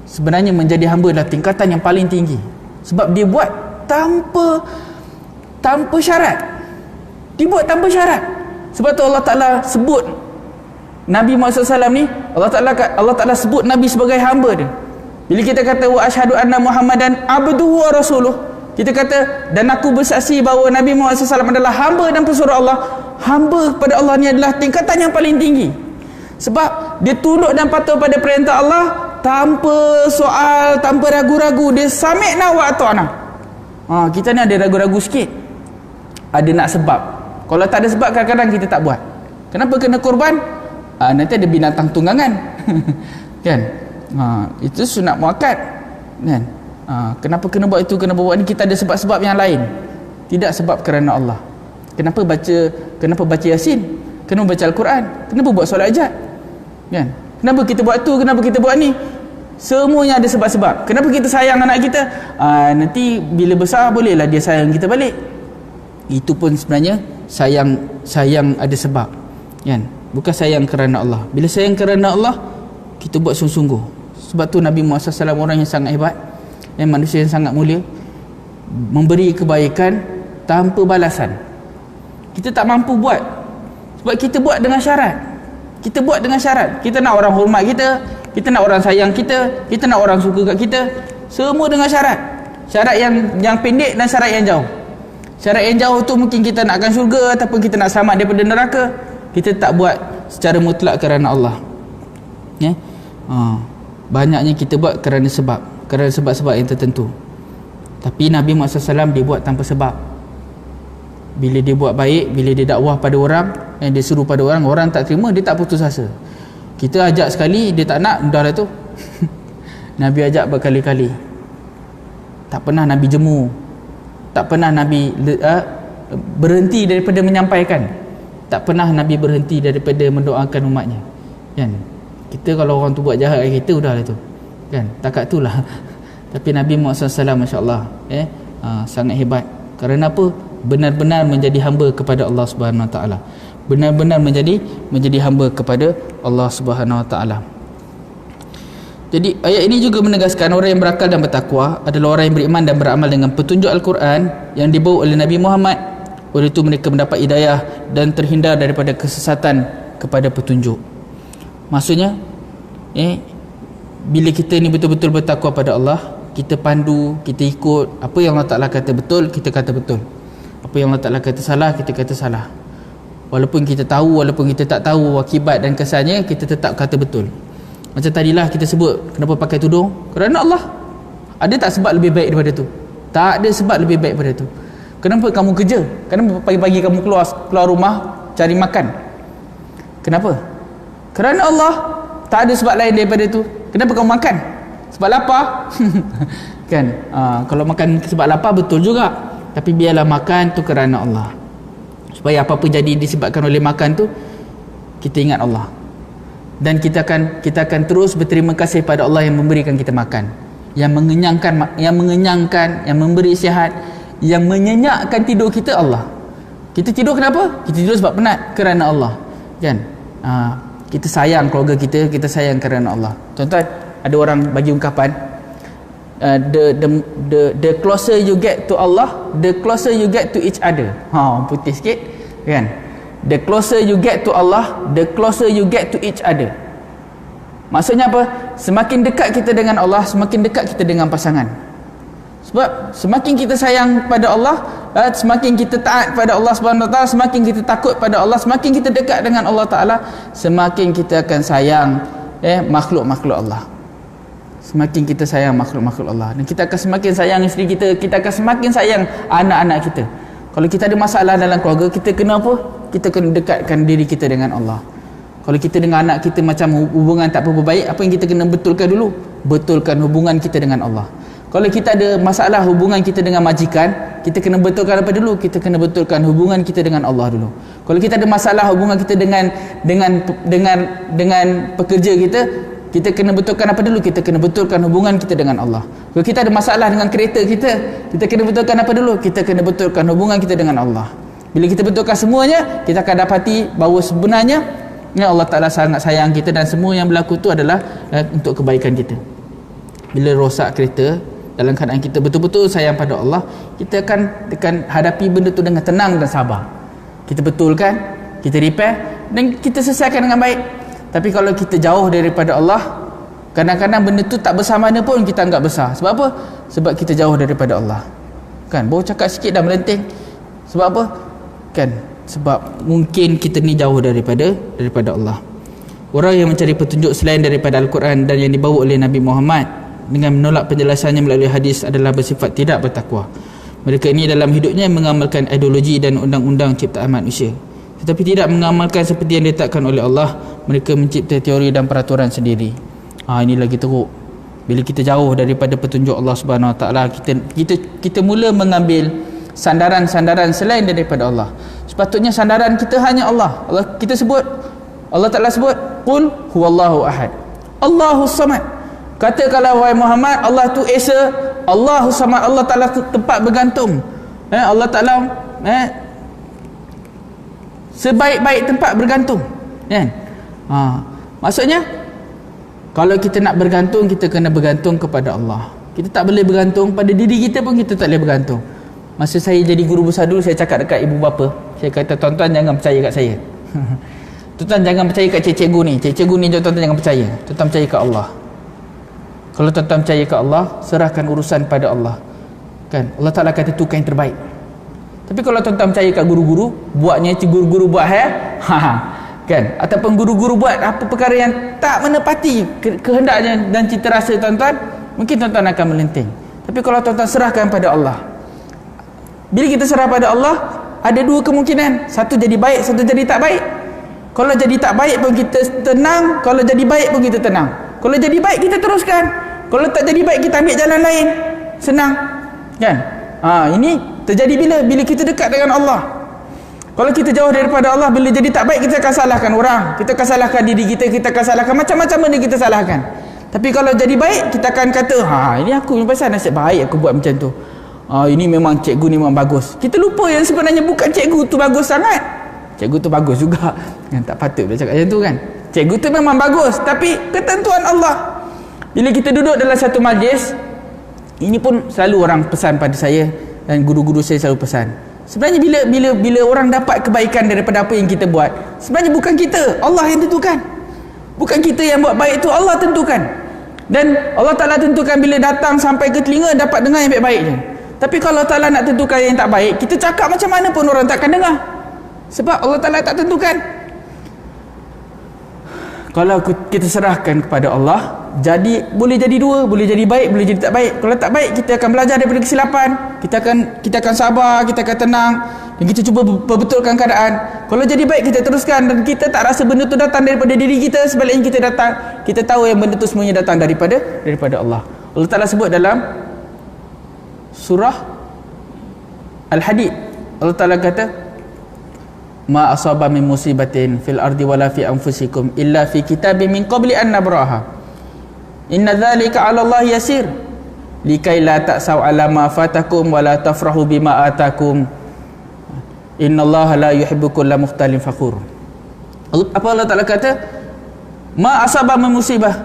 Sebenarnya menjadi hamba adalah tingkatan yang paling tinggi, sebab dia buat tanpa syarat. Dia buat tanpa syarat. Sebab tu Allah Ta'ala sebut Nabi Muhammad SAW ni, Allah Ta'ala sebut Nabi sebagai hamba dia. Bila kita kata wa asyhadu anna Muhammadan abduhu wa rasuluh, kita kata dan aku bersaksi bahawa Nabi Muhammad SAW adalah hamba dan pesuruh Allah. Hamba kepada Allah ni adalah tingkatan yang paling tinggi, sebab dia tunduk dan patuh pada perintah Allah tanpa soal, tanpa ragu-ragu. Dia sami'na wa ata'na. Kita ni ada ragu-ragu sikit, ada nak sebab. Kalau tak ada sebab, kadang-kadang kita tak buat. Kenapa kena korban? Nanti ada binatang tunggangan. Kan? Itu sunat muakkad kan. Kenapa kena buat itu, kenapa buat ni? Kita ada sebab-sebab yang lain, tidak sebab kerana Allah. Kenapa baca Yasin? Kenapa baca Al-Quran? Kenapa buat solat hajat? Kan? Kenapa kita buat tu? Kenapa kita buat ni? Semuanya ada sebab-sebab. Kenapa kita sayang anak kita? Nanti bila besar bolehlah dia sayang kita balik. Itu pun sebenarnya sayang ada sebab kan? Bukan sayang kerana Allah. Bila sayang kerana Allah, kita buat sungguh-sungguh. Sebab tu Nabi Muhammad SAW orang yang sangat hebat, manusia yang sangat mulia, memberi kebaikan tanpa balasan. Kita tak mampu buat, sebab kita buat dengan syarat. Kita nak orang hormat kita, kita nak orang sayang kita, kita nak orang suka kat kita, semua dengan syarat. Syarat yang pendek dan syarat yang jauh. Syarat yang jauh tu mungkin kita nakkan syurga ataupun kita nak selamat daripada neraka. Kita tak buat secara mutlak kerana Allah. Ya. Banyaknya kita buat kerana sebab-sebab yang tertentu. Tapi Nabi Muhammad SAW dia buat tanpa sebab. Bila dia buat baik, bila dia dakwah pada orang, dia suruh pada orang, orang tak terima, dia tak putus asa. Kita ajak sekali, dia tak nak, dah lah tu. Nabi ajak berkali-kali. Tak pernah Nabi jemu. Tak pernah Nabi berhenti daripada menyampaikan. Tak pernah Nabi berhenti daripada mendoakan umatnya. Kan? Kita kalau orang tu buat jahat kat kita, dah lah tu. Kan? Takat tu lah. Tapi Nabi Muhammad SAW, Masya Allah, sangat hebat. Kerana apa? Benar-benar menjadi hamba kepada Allah Subhanahu Wa Taala. Benar-benar menjadi hamba kepada Allah Subhanahu Wa Taala. Jadi ayat ini juga menegaskan orang yang berakal dan bertakwa adalah orang yang beriman dan beramal dengan petunjuk Al-Quran yang dibawa oleh Nabi Muhammad. Oleh itu mereka mendapat hidayah dan terhindar daripada kesesatan kepada petunjuk. Maksudnya, bila kita ni betul-betul bertakwa pada Allah, kita pandu, kita ikut apa yang Allah Ta'ala kata betul, kita kata betul. Apa yang Allah Ta'ala kata salah, kita kata salah. Walaupun kita tahu, walaupun kita tak tahu akibat dan kesannya, kita tetap kata betul. Macam tadilah kita sebut kenapa pakai tudung, kerana Allah. Ada tak sebab lebih baik daripada tu? Tak ada sebab lebih baik daripada tu. Kenapa kamu kerja? Kenapa pagi-pagi kamu keluar rumah cari makan? Kenapa? Kerana Allah. Tak ada sebab lain daripada tu. Kenapa kamu makan? Sebab lapar. Kan? Kalau makan sebab lapar betul juga. Tapi biarlah makan tu kerana Allah. Supaya apa-apa jadi disebabkan oleh makan tu, kita ingat Allah. Dan kita akan terus berterima kasih pada Allah yang memberikan kita makan, yang mengenyangkan, yang memberi sihat, yang menyenyakkan tidur kita Allah. Kita tidur kenapa? Kita tidur sebab penat, kerana Allah. Kan? Kita sayang keluarga kita sayang kerana Allah. Tuan-tuan, ada orang bagi ungkapan, the closer you get to Allah, the closer you get to each other. Putih sikit, kan? The closer you get to Allah, the closer you get to each other. Maksudnya apa? Semakin dekat kita dengan Allah, semakin dekat kita dengan pasangan. Sebab semakin kita sayang pada Allah, semakin kita taat pada Allah Subhanahu Wa Taala, semakin kita takut pada Allah, semakin kita dekat dengan Allah Taala, semakin kita akan sayang makhluk-makhluk Allah. Semakin kita sayang makhluk-makhluk Allah, dan kita akan semakin sayang isteri kita akan semakin sayang anak-anak kita. Kalau kita ada masalah dalam keluarga, kita kena apa? Kita kena dekatkan diri kita dengan Allah. Kalau kita dengan anak kita macam hubungan tak berapa baik, apa yang kita kena betulkan dulu? Betulkan hubungan kita dengan Allah. Kalau kita ada masalah hubungan kita dengan majikan, kita kena betulkan apa dulu? Kita kena betulkan hubungan kita dengan Allah dulu. Kalau kita ada masalah hubungan kita dengan pekerja kita kena betulkan apa dulu? Kita kena betulkan hubungan kita dengan Allah. Kalau kita ada masalah dengan kereta kita kena betulkan apa dulu? Kita kena betulkan hubungan kita dengan Allah. Bila kita betulkan semuanya, kita akan dapati bahawa sebenarnya Allah Ta'ala sangat sayang kita, dan semua yang berlaku tu adalah untuk kebaikan kita. Bila rosak kereta, dalam keadaan kita betul-betul sayang pada Allah, kita akan hadapi benda tu dengan tenang dan sabar. Kita betulkan, kita repair, dan kita selesaikan dengan baik. Tapi kalau kita jauh daripada Allah, kadang-kadang benda tu tak besar mana pun kita anggap besar. Sebab apa? Sebab kita jauh daripada Allah. Kan? Baru cakap sikit dah melenting. Sebab apa? Kan? Sebab mungkin kita ni jauh daripada Allah. Orang yang mencari petunjuk selain daripada Al-Quran dan yang dibawa oleh Nabi Muhammad dengan menolak penjelasannya melalui hadis adalah bersifat tidak bertakwa. Mereka ini dalam hidupnya mengamalkan ideologi dan undang-undang ciptaan manusia, tetapi tidak mengamalkan seperti yang diletakkan oleh Allah. Mereka mencipta teori dan peraturan sendiri. Ini lagi teruk. Bila kita jauh daripada petunjuk Allah Subhanahu Wa Taala, kita mula mengambil sandaran-sandaran selain daripada Allah. Sepatutnya sandaran kita hanya Allah. Allah Ta'ala sebut, qul huwallahu ahad, Allahus samad. Katakanlah wahai Muhammad, Allah tu esa, Allahus samad. Allah Ta'ala tempat bergantung. Allah Ta'ala sebaik-baik tempat bergantung. Kan? Maksudnya, kalau kita nak bergantung, kita kena bergantung kepada Allah. Kita tak boleh bergantung pada diri kita pun, kita tak boleh bergantung. Masa saya jadi guru besar dulu, saya cakap dekat ibu bapa, saya kata, tuan-tuan jangan percaya kat saya. Tuan-tuan jangan percaya kat cikgu ni. Cikgu ni tuan-tuan jangan percaya. Tuan-tuan percaya kat Allah. Kalau tuan-tuan percaya kat Allah, serahkan urusan pada Allah. kan, Allah Ta'ala akan tentukan yang terbaik. Tapi kalau tuan-tuan percaya kat guru-guru, buatnya guru-guru buat kan, ataupun guru-guru buat apa perkara yang tak menepati kehendaknya dan cita rasa tuan-tuan, mungkin tuan-tuan akan melenting. Tapi kalau tuan-tuan serahkan pada Allah, bila kita serah pada Allah, ada dua kemungkinan, satu jadi baik, satu jadi tak baik. Kalau jadi tak baik pun kita tenang, kalau jadi baik pun kita tenang. Kalau jadi baik kita teruskan, kalau tak jadi baik kita ambil jalan lain, senang kan. Ini terjadi bila kita dekat dengan Allah. Kalau kita jauh daripada Allah, bila jadi tak baik kita akan salahkan orang, kita akan salahkan diri kita, kita akan salahkan macam-macam benda kita salahkan. Tapi kalau jadi baik, kita akan kata, ini aku pasal nasib baik aku buat macam tu. Ini memang cikgu ni memang bagus. Kita lupa yang sebenarnya bukan cikgu tu bagus sangat. Cikgu tu bagus juga, yang tak patut dia cakap macam tu kan. Cikgu tu memang bagus, tapi ketentuan Allah. Bila kita duduk dalam satu majlis, ini pun selalu orang pesan pada saya, dan guru-guru saya selalu pesan, sebenarnya bila orang dapat kebaikan daripada apa yang kita buat, sebenarnya bukan kita, Allah yang tentukan. Bukan kita yang buat baik tu, Allah tentukan. Dan Allah Ta'ala tentukan bila datang sampai ke telinga dapat dengar yang baik-baik je. Tapi kalau Allah Ta'ala nak tentukan yang tak baik, kita cakap macam mana pun orang takkan dengar, sebab Allah Ta'ala tak tentukan. Kalau kita serahkan kepada Allah, boleh jadi dua, boleh jadi baik, boleh jadi tak baik. Kalau tak baik, kita akan belajar daripada kesilapan, kita akan sabar, kita akan tenang, dan kita cuba perbetulkan keadaan. Kalau jadi baik, kita teruskan, dan kita tak rasa benda tu datang daripada diri kita, sebaliknya kita tahu yang benda tu semuanya datang daripada Allah. Allah Ta'ala sebut dalam surah Al-Hadid, Allah Ta'ala kata, ma asaba min musibatin fil ardi wala fi anfusikum illa fi kitabim min qabli an nabraha inna dzalika 'ala Allah yasir likai la ta'sau 'ala ma fatakum wala tafrahu bima atakum innallaha la yuhibbu kulla mukhtalin fakhur. Apa Allah Ta'ala kata? Ma asaba min musibah,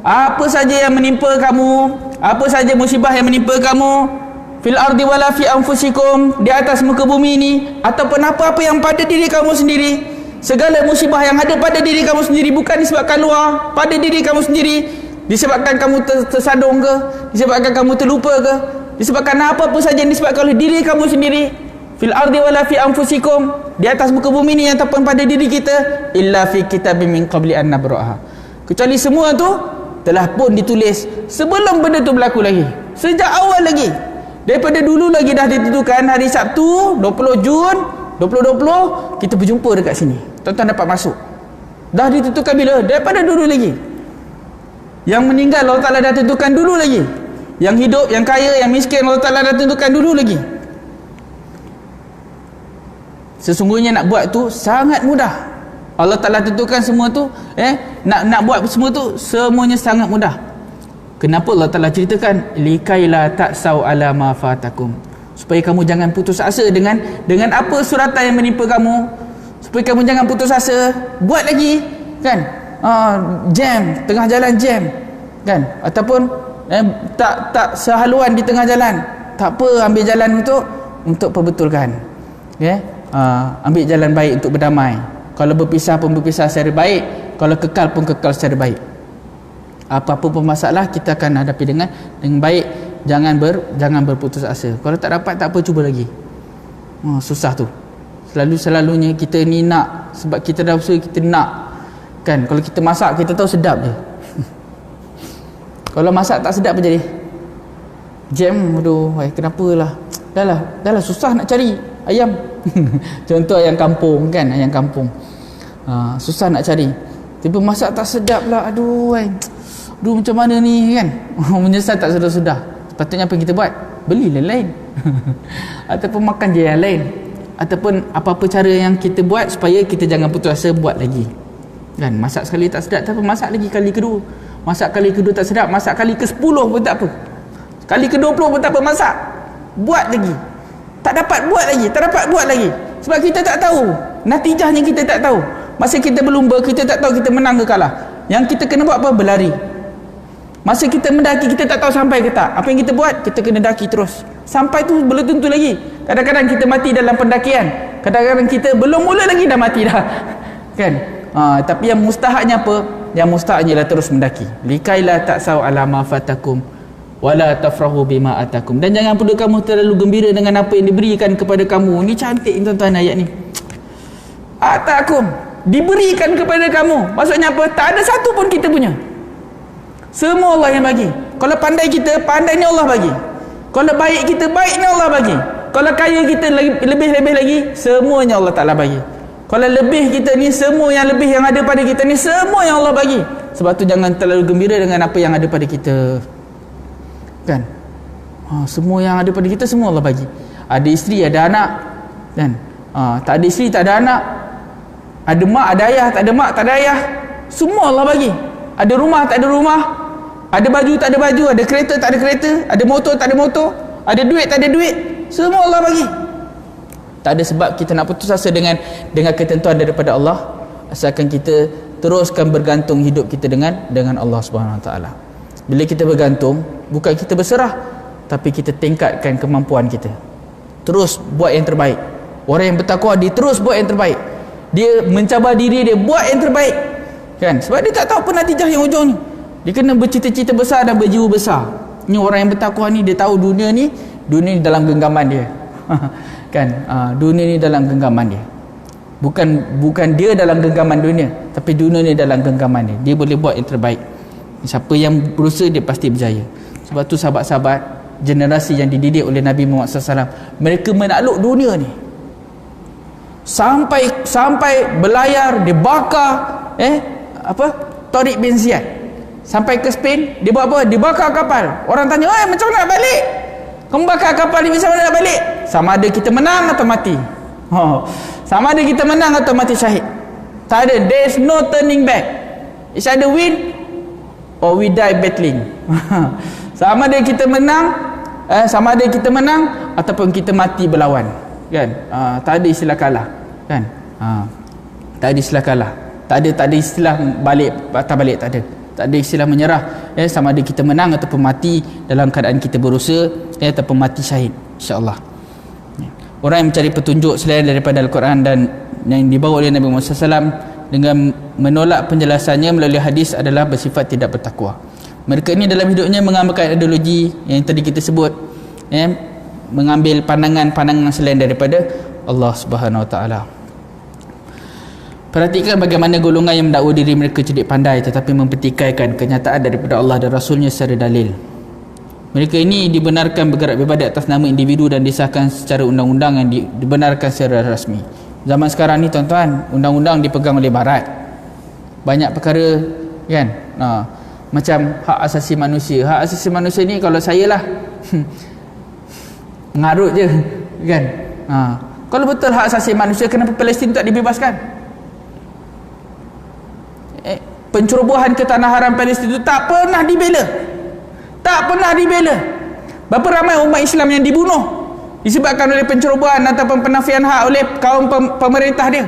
apa saja yang menimpa kamu, apa saja musibah yang menimpa kamu, fil ardi wala fi anfusikum, di atas muka bumi ini, ataupun apa-apa yang pada diri kamu sendiri, segala musibah yang ada pada diri kamu sendiri, bukan disebabkan luar, pada diri kamu sendiri, disebabkan kamu tersadung ke, disebabkan kamu terlupa ke, disebabkan apa-apa saja yang disebabkan oleh diri kamu sendiri, fil ardi wala fi anfusikum, di atas muka bumi ini ataupun pada diri kita, illa fi kitabim min qabli an nabraha, kecuali semua tu telah pun ditulis sebelum benda tu berlaku lagi, sejak awal lagi. Daripada dulu lagi dah ditentukan hari Sabtu 20 Jun 2020 kita berjumpa dekat sini, tuan-tuan dapat masuk. Dah ditentukan bila? Daripada dulu lagi. Yang meninggal Allah Ta'ala dah tentukan dulu lagi. Yang hidup, yang kaya, yang miskin Allah Ta'ala dah tentukan dulu lagi. Sesungguhnya nak buat tu sangat mudah. Allah Ta'ala tentukan semua tu, nak buat semua tu semuanya sangat mudah. Kenapa Allah Ta'ala ceritakan? Likaila ta'sau ala ma fatakum, supaya kamu jangan putus asa dengan apa suratan yang menimpa kamu, supaya kamu jangan putus asa, buat lagi kan. Jam, tengah jalan jam kan, ataupun tak sehaluan di tengah jalan, tak apa, ambil jalan untuk perbetulkan, ambil jalan baik untuk berdamai. Kalau berpisah pun berpisah secara baik, kalau kekal pun kekal secara baik. Apa-apa pun masalah kita akan hadapi dengan baik. Jangan berputus asa. Kalau tak dapat, tak apa, cuba lagi. Susah tu. Selalunya kita ni nak, sebab kita dah usaha, kita nak kan. Kalau kita masak, kita tahu sedap je. Kalau masak tak sedap apa jadi? Jam, aduh, kenapalah. Dah lah susah nak cari ayam. Contoh ayam kampung kan, ayam kampung. Susah nak cari. Tiba masak tak sedap lah, aduh macam mana ni kan. Menyesal tak sudah-sudah. Sepatutnya apa yang kita buat? Beli lain-lain. Ataupun makan je yang lain. Ataupun apa-apa cara yang kita buat supaya kita jangan putus asa, buat lagi kan. Masak sekali tak sedap, tak apa, masak lagi kali kedua. Masak kali kedua tak sedap, masak kali ke-10 pun tak apa, kali ke-20 pun tak apa, masak, buat lagi. Tak dapat, buat lagi. Tak dapat, buat lagi. Sebab kita tak tahu natijahnya, kita tak tahu. Masa kita berlumba, kita tak tahu kita menang ke kalah. Yang kita kena buat apa? Berlari. Masa kita mendaki, kita tak tahu sampai ke tak. Apa yang kita buat? Kita kena daki terus. Sampai tu belum tentu lagi. Kadang-kadang kita mati dalam pendakian. Kadang-kadang kita belum mula lagi dah mati dah. Kan? Tapi yang mustahaknya apa? Yang mustahaknya ialah terus mendaki. Likaila ta'sau ala ma fatakum wala tafrahu bima atakum, dan jangan pula kamu terlalu gembira dengan apa yang diberikan kepada kamu. Ni cantik tuan-tuan ayat ni. Atakum, diberikan kepada kamu. Maksudnya apa? Tak ada satu pun kita punya. Semua Allah yang bagi. Kalau pandai kita, pandai ni Allah bagi. Kalau baik kita, baik ni Allah bagi. Kalau kaya kita, lebih-lebih lagi, semuanya Allah Ta'ala bagi. Kalau lebih kita ni, semua yang lebih yang ada pada kita ni, semua yang Allah bagi. Sebab tu jangan terlalu gembira dengan apa yang ada pada kita, kan? Semua yang ada pada kita, semua Allah bagi. Ada isteri, ada anak, kan? Tak ada isteri, tak ada anak. Ada mak, ada ayah, tak ada mak, tak ada ayah. Semua Allah bagi. Ada rumah, tak ada rumah. Ada baju, tak ada baju. Ada kereta, tak ada kereta. Ada motor, tak ada motor. Ada duit, tak ada duit. Semua Allah bagi. Tak ada sebab kita nak putus asa dengan ketentuan daripada Allah, asalkan kita teruskan bergantung hidup kita dengan Allah Subhanahu Wa Taala. Bila kita bergantung, bukan kita berserah, tapi kita tingkatkan kemampuan kita. Terus buat yang terbaik. Orang yang bertakwa, dia terus buat yang terbaik. Dia mencabar diri dia, buat yang terbaik, kan? Sebab dia tak tahu apa natijah yang ujungnya. Dia kena bercita-cita besar dan berjiwa besar. Ni orang yang bertakwa ni, dia tahu dunia ni dalam genggaman dia. Kan? Dunia ni dalam genggaman dia. Bukan dia dalam genggaman dunia, tapi dunia ni dalam genggaman dia. Dia boleh buat yang terbaik. Siapa yang berusaha, dia pasti berjaya. Sebab tu sahabat-sahabat, generasi yang dididik oleh Nabi Muhammad SAW, mereka menakluk dunia ni sampai berlayar, dia bakar Tariq bin Ziyad sampai ke Spain. Dia buat apa? Dia bakar kapal. Orang tanya, macam mana nak balik? Kamu bakar kapal ni, macam mana nak balik? Sama ada kita menang atau mati. Sama ada kita menang atau mati syahid. Tak ada. There is no turning back. It's either win or we die battling. Sama ada kita menang, ataupun kita mati berlawan, kan? Tak ada istilah kalah, kan? Tak ada istilah kalah. Tak ada istilah balik patah balik, tak ada. Tak ada istilah menyerah, sama ada kita menang ataupun mati dalam keadaan kita berusaha, ataupun mati syahid, insya-Allah. Orang yang mencari petunjuk selain daripada Al-Quran dan yang dibawa oleh Nabi Muhammad SAW dengan menolak penjelasannya melalui hadis adalah bersifat tidak bertakwa. Mereka ini dalam hidupnya mengamalkan ideologi yang tadi kita sebut, mengambil pandangan-pandangan selain daripada Allah Subhanahu Wa Taala. Perhatikan bagaimana golongan yang mendakwa diri mereka cerdik pandai tetapi mempertikaikan kenyataan daripada Allah dan Rasulnya secara dalil. Mereka ini dibenarkan bergerak bebas di atas nama individu dan disahkan secara undang-undang yang dibenarkan secara rasmi. Zaman sekarang ni tuan-tuan, undang-undang dipegang oleh Barat. Banyak perkara, kan? Macam hak asasi manusia. Hak asasi manusia ni kalau saya lah ngarut je, kan? Kalau betul hak asasi manusia, kenapa Palestin tak dibebaskan? Pencerobohan ke tanah haram Palestin itu tak pernah dibela. Tak pernah dibela. Berapa ramai umat Islam yang dibunuh disebabkan oleh pencerobohan ataupun penafian hak oleh kaum pemerintah dia.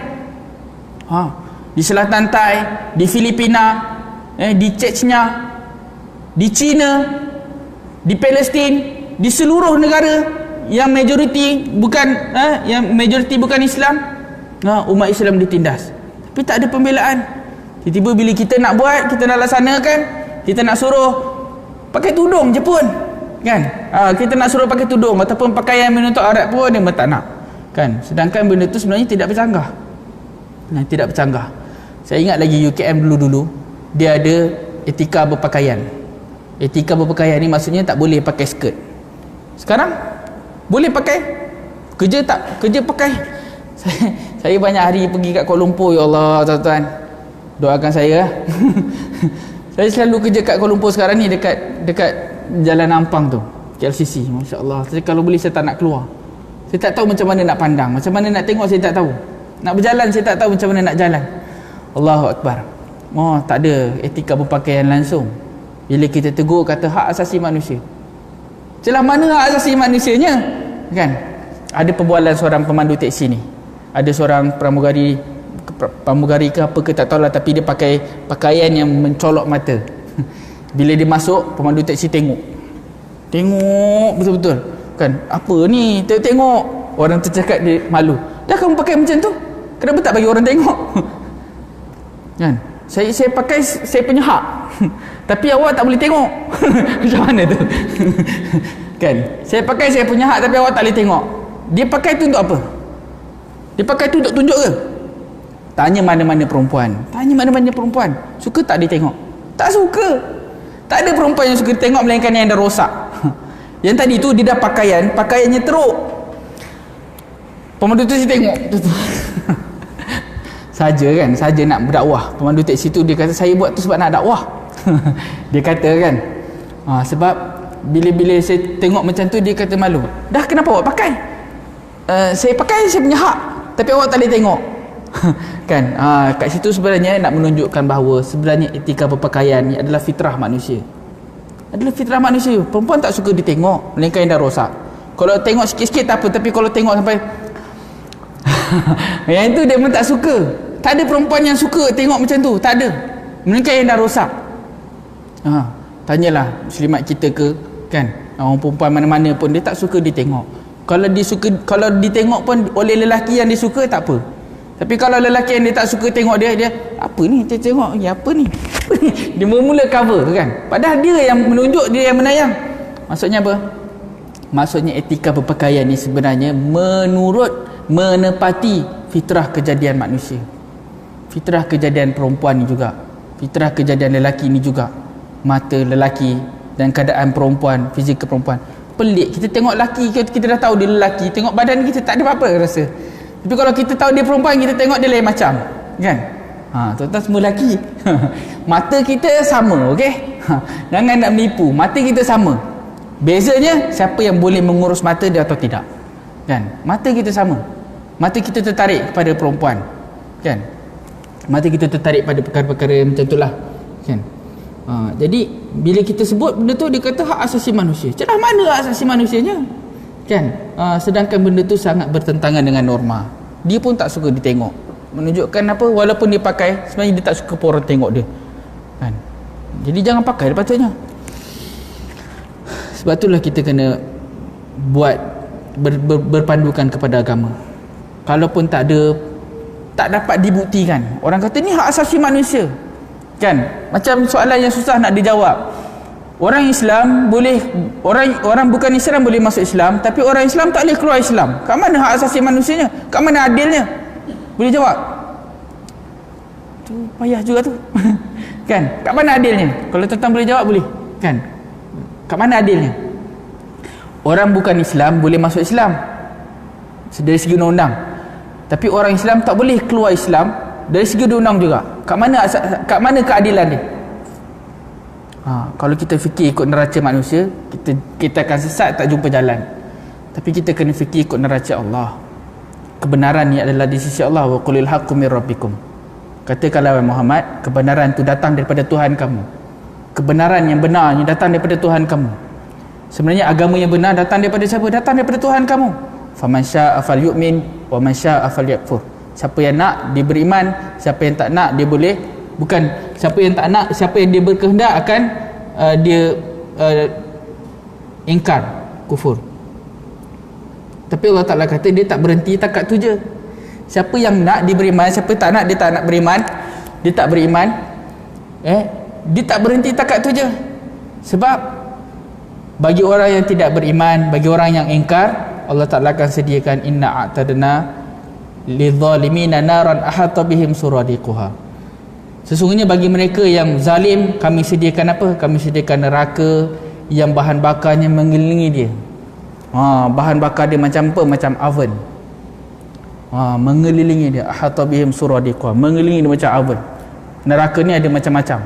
Di selatan Thai, di Filipina, di Chechnya, di China, di Palestin, di seluruh negara yang majoriti bukan Islam, umat Islam ditindas. Tapi tak ada pembelaan. Tiba-tiba bila kita nak buat, kita nak laksanakan, kita nak suruh pakai tudung je pun, kan? Kita nak suruh pakai tudung ataupun pakaian menutup aurat pun dia tak nak, kan? Sedangkan benda tu sebenarnya tidak bercanggah. Tidak bercanggah. Saya ingat lagi UKM dulu-dulu, dia ada etika berpakaian. Etika berpakaian ni maksudnya tak boleh pakai skirt. Sekarang boleh pakai. Kerja pakai. Saya banyak hari pergi kat Kuala Lumpur, ya Allah tuan-tuan. Doakan saya. Saya selalu kerja kat Kuala Lumpur sekarang ni, dekat Jalan Ampang tu, KLCC. Masya-Allah. Jadi kalau boleh saya tak nak keluar. Saya tak tahu macam mana nak pandang, macam mana nak tengok, saya tak tahu. Nak berjalan saya tak tahu macam mana nak jalan. Allahu Akbar. Tak ada etika berpakaian langsung. Bila kita tegur kata hak asasi manusia. Celah mana hak asasi manusianya? Kan? Ada perbualan seorang pemandu teksi ni. Ada seorang pramugari ke apa ke tak tahulah, tapi dia pakai pakaian yang mencolok mata. Bila dia masuk, pemandu teksi tengok betul-betul, kan? Apa ni? Tengok. Orang tu cakap dia malu. Dah kamu pakai macam tu, kenapa tak bagi orang tengok? Kan? Saya pakai saya punya hak. Tapi awak tak boleh tengok. Macam mana tu? Kan? Saya pakai saya punya hak tapi awak tak boleh tengok. Dia pakai tu untuk apa? Dia pakai tu untuk tunjuk ke? Tanya mana-mana perempuan. Tanya mana-mana perempuan. Suka tak dia tengok? Tak suka. Tak ada perempuan yang suka tengok melainkan yang dah rosak. Yang tadi tu dia dah pakaiannya teruk. Pemandu taksi tengok. Saja nak berdakwah. Pemandu taksi tu dia kata saya buat tu sebab nak dakwah. Dia kata kan. Sebab bila saya tengok macam tu dia kata malu. Dah kenapa awak pakai? Saya pakai saya punya hak. Tapi awak tak boleh tengok. Kan? Kat situ sebenarnya nak menunjukkan bahawa sebenarnya etika berpakaian ni adalah fitrah manusia. Adalah fitrah manusia. Perempuan tak suka ditengok melainkan yang dah rosak. Kalau tengok sikit-sikit tak apa, tapi kalau tengok sampai yang itu dia pun tak suka. Tak ada perempuan yang suka tengok macam tu. Tak ada. Melainkan yang dah rosak. Tanyalah muslimat kita ke, kan, orang perempuan mana-mana pun dia tak suka ditengok. Kalau ditengok pun oleh lelaki yang dia suka tak apa. Tapi kalau lelaki yang dia tak suka tengok dia apa ni, dia tengok apa ni. Dia mula cover kan. Padahal dia yang menunjuk, dia yang menayang. Maksudnya apa? Maksudnya etika berpakaian ni sebenarnya menepati fitrah kejadian manusia. Fitrah kejadian perempuan ni juga. Fitrah kejadian lelaki ni juga. Mata lelaki dan keadaan perempuan, fizikal perempuan. Pelik, kita tengok lelaki, kita dah tahu dia lelaki. Tengok badan kita tak ada apa-apa rasa. Tapi kalau kita tahu dia perempuan, kita tengok dia lain macam. Kan? Tuan-tuan semua lelaki. Mata kita sama, okey? Jangan nak menipu. Mata kita sama. Bezanya siapa yang boleh mengurus mata dia atau tidak. Kan? Mata kita sama. Mata kita tertarik kepada perempuan. Kan? Mata kita tertarik pada perkara-perkara macam itulah. Kan? Jadi bila kita sebut benda tu, dia kata hak asasi manusia. Celah mana hak asasi manusianya? Kan? Sedangkan benda tu sangat bertentangan dengan norma. Dia pun tak suka ditengok. Menunjukkan apa? Walaupun dia pakai, sebenarnya dia tak suka orang tengok dia. Kan? Jadi jangan pakai patutnya. Sebab itulah kita kena buat berpandukan kepada agama. Kalaupun tak dapat dibuktikan. Orang kata ni hak asasi manusia. Kan? Macam soalan yang susah nak dijawab. Orang Islam boleh, orang bukan Islam boleh masuk Islam, tapi orang Islam tak boleh keluar Islam. Kat mana hak asasi manusianya? Kat mana adilnya? Boleh jawab? Tu payah juga tu. Kan? Kat mana adilnya? Kalau tuan-tuan boleh jawab, boleh. Kan? Kat mana adilnya? Orang bukan Islam boleh masuk Islam dari segi undang-undang. Tapi orang Islam tak boleh keluar Islam dari segi undang-undang juga. Kat mana keadilan dia? Kalau kita fikir ikut neraca manusia, kita akan sesat, tak jumpa jalan. Tapi kita kena fikir ikut neraca Allah. Kebenaran ni adalah di sisi Allah. Wa qulil haqqu mir rabbikum. Katakanlah Muhammad, kebenaran tu datang daripada Tuhan kamu. Kebenaran yang benar yang datang daripada Tuhan kamu. Sebenarnya agama yang benar datang daripada siapa? Datang daripada Tuhan kamu. Faman syaa'a falyu'min wa man syaa'a falyakfur. Siapa yang nak dia beriman, siapa yang tak nak dia boleh, bukan siapa yang tak nak, siapa yang dia berkehendak akan dia ingkar, kufur. Tapi Allah Ta'ala kata dia tak berhenti takat tu je. Siapa yang nak dia beriman, siapa tak nak dia tak nak beriman, dia tak beriman, dia tak berhenti takat tu je. Sebab bagi orang yang tidak beriman, bagi orang yang ingkar, Allah Ta'ala akan sediakan inna a'tadna lidzalimina naran ahata bihim suradiquha. Sesungguhnya bagi mereka yang zalim, kami sediakan apa? Kami sediakan neraka yang bahan bakarnya mengelilingi dia. Bahan bakar dia macam apa? Macam oven. Mengelilingi dia. Ahata bihim suradiquha. Mengelilingi dia macam oven. Neraka ni ada macam-macam.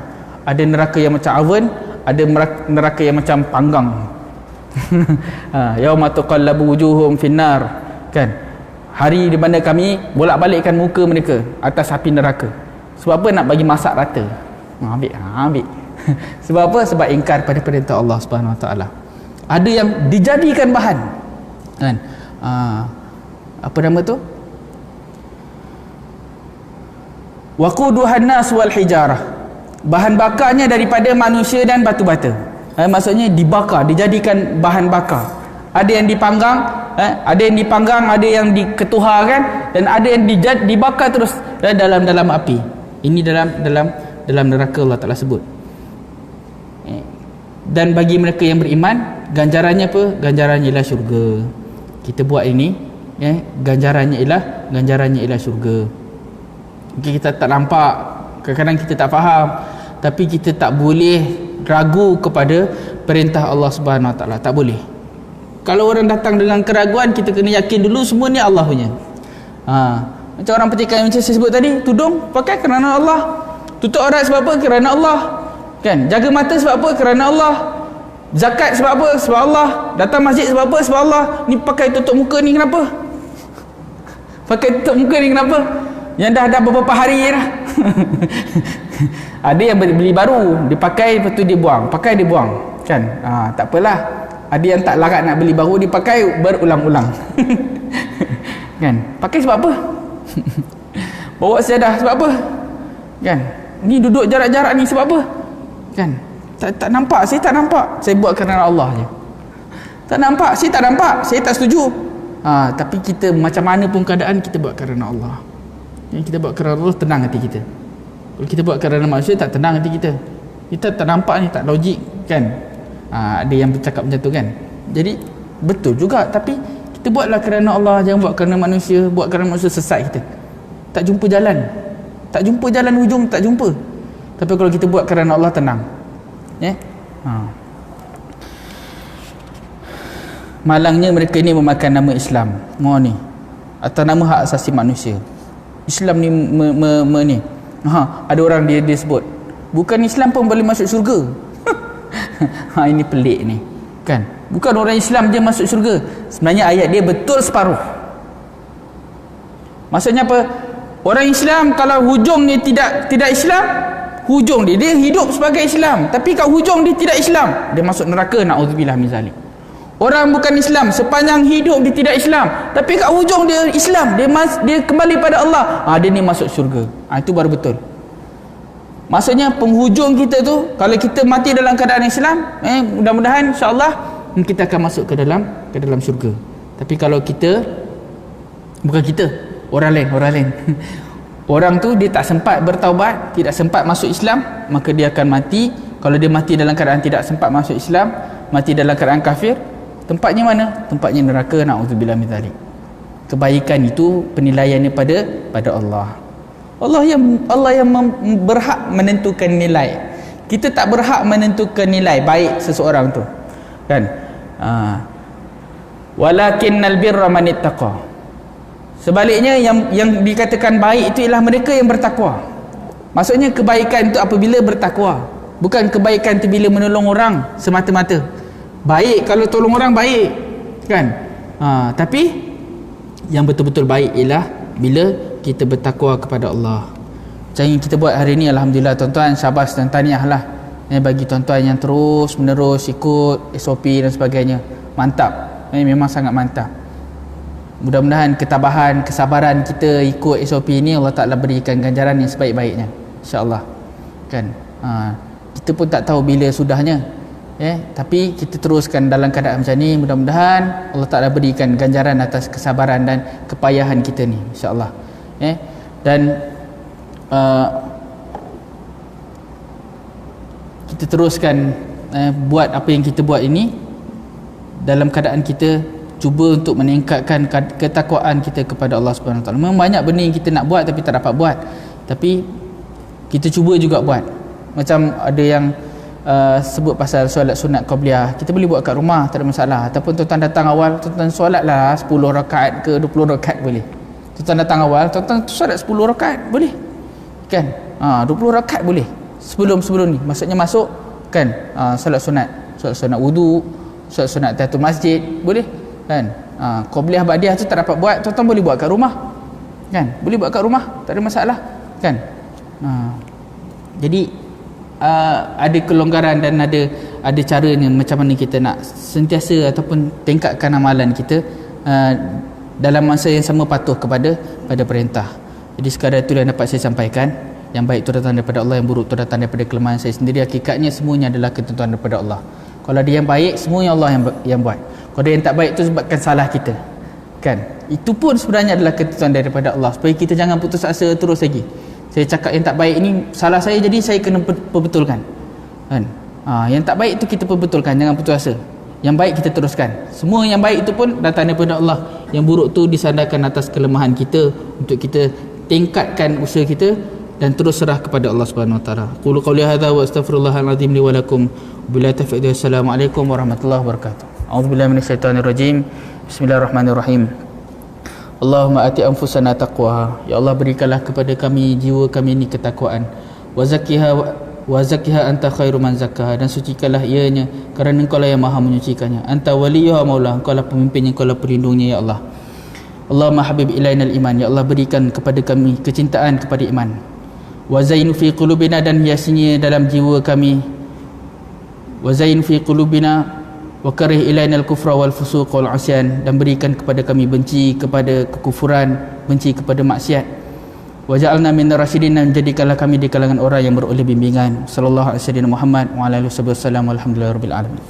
Ada neraka yang macam oven, ada neraka yang macam panggang. Yauma tuqallabu wujuhum finnar. Kan? Hari di mana kami bolak-balikkan muka mereka atas api neraka. Sebab apa? Nak bagi masak rata. Ambil. Sebab apa? Sebab ingkar pada perintah Allah Subhanahu Wa Taala. Ada yang dijadikan bahan. Kan? Apa nama tu? Waquduhan nas wal hijarah. Bahan bakarnya daripada manusia dan batu bata. Maksudnya dibakar, dijadikan bahan bakar. Ada yang dipanggang, ada yang dipanggang, ada yang diketuharkan, dan ada yang dibakar terus dalam api. Ini dalam dalam neraka, Allah Ta'ala sebut. Dan bagi mereka yang beriman, ganjarannya apa? Ganjarannya ialah syurga. Kita buat ini, ganjarannya ialah syurga. Mungkin kita tak nampak, kadang-kadang kita tak faham, tapi kita tak boleh ragu kepada perintah Allah Subhanahu Wa Taala. Tak boleh. Kalau orang datang dengan keraguan, kita kena yakin dulu semua ni Allah punya. Macam orang petikan macam saya sebut tadi, tudung pakai kerana Allah, tutup aurat sebab apa? Kerana Allah. Kan? Jaga mata sebab apa? Kerana Allah. Zakat sebab apa? Sebab Allah. Datang masjid sebab apa? Sebab Allah. Ni pakai tutup muka ni kenapa? Pakai tutup muka ni kenapa? Yang dah beberapa hari dah. Ada yang beli baru, dia pakai, lepas tu dia buang, pakai dia buang, kan? Tak apalah. Ada yang tak larat nak beli baru, dia pakai berulang-ulang. Kan? Pakai sebab apa? Bawa sejadah sebab apa? Kan? Ni duduk jarak-jarak ni sebab apa? Kan? Tak nampak, saya tak nampak. Saya buat kerana Allah je. Tak nampak, saya tak nampak, saya tak setuju. Tapi kita macam mana pun keadaan, kita buat kerana Allah. Yang kita buat kerana Allah, tenang hati kita. Kalau kita buat kerana manusia, tak tenang hati kita. Kita tak nampak ni, tak logik, kan? Ada yang bercakap macam tu, kan? Jadi betul juga, tapi kita buatlah kerana Allah, jangan buat kerana manusia. Buat kerana manusia, sesat kita. Tak jumpa jalan. Tak jumpa jalan hujung, tak jumpa. Tapi kalau kita buat kerana Allah, tenang. Malangnya mereka ini memakan nama Islam, ni, atau nama hak asasi manusia. Islam ni ni. Ada orang dia sebut, bukan Islam pun boleh masuk syurga. Ini pelik ni, kan? Bukan orang Islam dia masuk syurga. Sebenarnya ayat dia betul separuh. Maksudnya apa? Orang Islam kalau hujung dia tidak Islam, hujung dia hidup sebagai Islam, tapi kat hujung dia tidak Islam, dia masuk neraka, naudzubillah min zalik. Orang bukan Islam, sepanjang hidup dia tidak Islam, tapi kat hujung dia Islam, dia kembali pada Allah, dia ni masuk syurga. Itu baru betul. Maksudnya penghujung kita tu, kalau kita mati dalam keadaan Islam, mudah-mudahan insya-Allah kita akan masuk ke dalam syurga. Tapi kalau kita, bukan kita, orang lain orang tu dia tak sempat bertaubat, tidak sempat masuk Islam, maka dia akan mati. Kalau dia mati dalam keadaan tidak sempat masuk Islam, mati dalam keadaan kafir, tempatnya mana? Tempatnya neraka, na'udzubillah min dzalik. Kebaikan itu penilaiannya pada Allah. Allah yang berhak menentukan nilai. Kita tak berhak menentukan nilai baik seseorang tu, kan? Walakinnal birra man ittaqa. Sebaliknya yang dikatakan baik itu ialah mereka yang bertakwa. Maksudnya kebaikan itu apabila bertakwa, bukan kebaikan itu bila menolong orang semata-mata. Baik kalau tolong orang baik, kan? Tapi yang betul-betul baik ialah bila kita bertakwa kepada Allah. Macam yang kita buat hari ni, alhamdulillah tuan-tuan, syabas dan tahniah lah bagi tuan-tuan yang terus menerus ikut SOP dan sebagainya. Mantap, memang sangat mantap. Mudah-mudahan ketabahan, kesabaran kita ikut SOP ni Allah Ta'ala berikan ganjaran yang sebaik-baiknya, insya-Allah, kan? Kita pun tak tahu bila sudahnya, tapi kita teruskan dalam keadaan macam ni. Mudah-mudahan Allah Ta'ala berikan ganjaran atas kesabaran dan kepayahan kita ni, insya-Allah. Dan kita teruskan buat apa yang kita buat ini dalam keadaan kita cuba untuk meningkatkan ketakwaan kita kepada Allah Subhanahu Wa Taala. Memang banyak benda yang kita nak buat tapi tak dapat buat, tapi kita cuba juga buat. Macam ada yang sebut pasal solat sunat qabliyah, kita boleh buat kat rumah, tak ada masalah. Ataupun tuan-tuan datang awal, tuan-tuan solatlah 10 rakaat ke 20 rakaat boleh. Tuan-tuan datang awal, tuan-tuan solat 10 rakaat boleh, kan? 20 rakaat boleh sebelum ni, maksudnya masuk, kan? Solat sunat wudu, solat sunat tahiyatul masjid boleh, kan? Qabliyah ba'diyah tu tak dapat buat, tuan-tuan boleh buat kat rumah, kan? Boleh buat kat rumah, tak ada masalah, kan? Jadi ada kelonggaran dan ada caranya macam mana kita nak sentiasa ataupun tingkatkan amalan kita dalam masa yang sama patuh kepada perintah. Jadi sekadar itu yang dapat saya sampaikan. Yang baik itu datang daripada Allah, yang buruk itu datang daripada kelemahan saya sendiri. Hakikatnya semuanya adalah ketentuan daripada Allah. Kalau ada yang baik, semuanya Allah yang buat. Kalau ada yang tak baik, itu sebabkan salah kita, kan? Itu pun sebenarnya adalah ketentuan daripada Allah, supaya kita jangan putus asa terus lagi. Saya cakap yang tak baik ni salah saya, jadi saya kena perbetulkan kan. Yang tak baik tu kita perbetulkan, jangan putus asa. Yang baik kita teruskan. Semua yang baik itu pun datang daripada Allah. Yang buruk tu disandarkan atas kelemahan kita, untuk kita tingkatkan usaha kita dan terus serah kepada Allah Subhanahu Wa Taala. Qul qawli hadza wa astaghfirullahal azim li wa lakum. Billahi taufiq. Assalamualaikum warahmatullahi wabarakatuh. A'udzubillahi minasyaitonir rajim. Bismillahirrahmanirrahim. Allahumma ati anfusana taqwaha. Ya Allah, berikanlah kepada kami jiwa kami ini ketakwaan. Wa zakkiha anta khairu man zakkaha, dan sucikanlah ianya kerana Engkau lah yang maha menyucikannya. Anta waliyuha maula, Engkau lah pemimpinnya, Engkau lah pelindungnya ya Allah. Allahumma habib ilainal iman. Ya Allah, berikan kepada kami kecintaan kepada iman. Wa zainu fi qulubina, dan hiasinya dalam jiwa kami. Wa zainu fi qulubina wa karih ilainal kufra wal fusuq wal asyan, dan berikan kepada kami benci kepada kekufuran, benci kepada maksiat. Waja'alna minar rasyidin, dan jadikanlah kami di kalangan orang yang beroleh bimbingan. Sallallahu alaihi wasallam Muhammad wa ala alihi wasallam. Alhamdulillahirabbil alamin.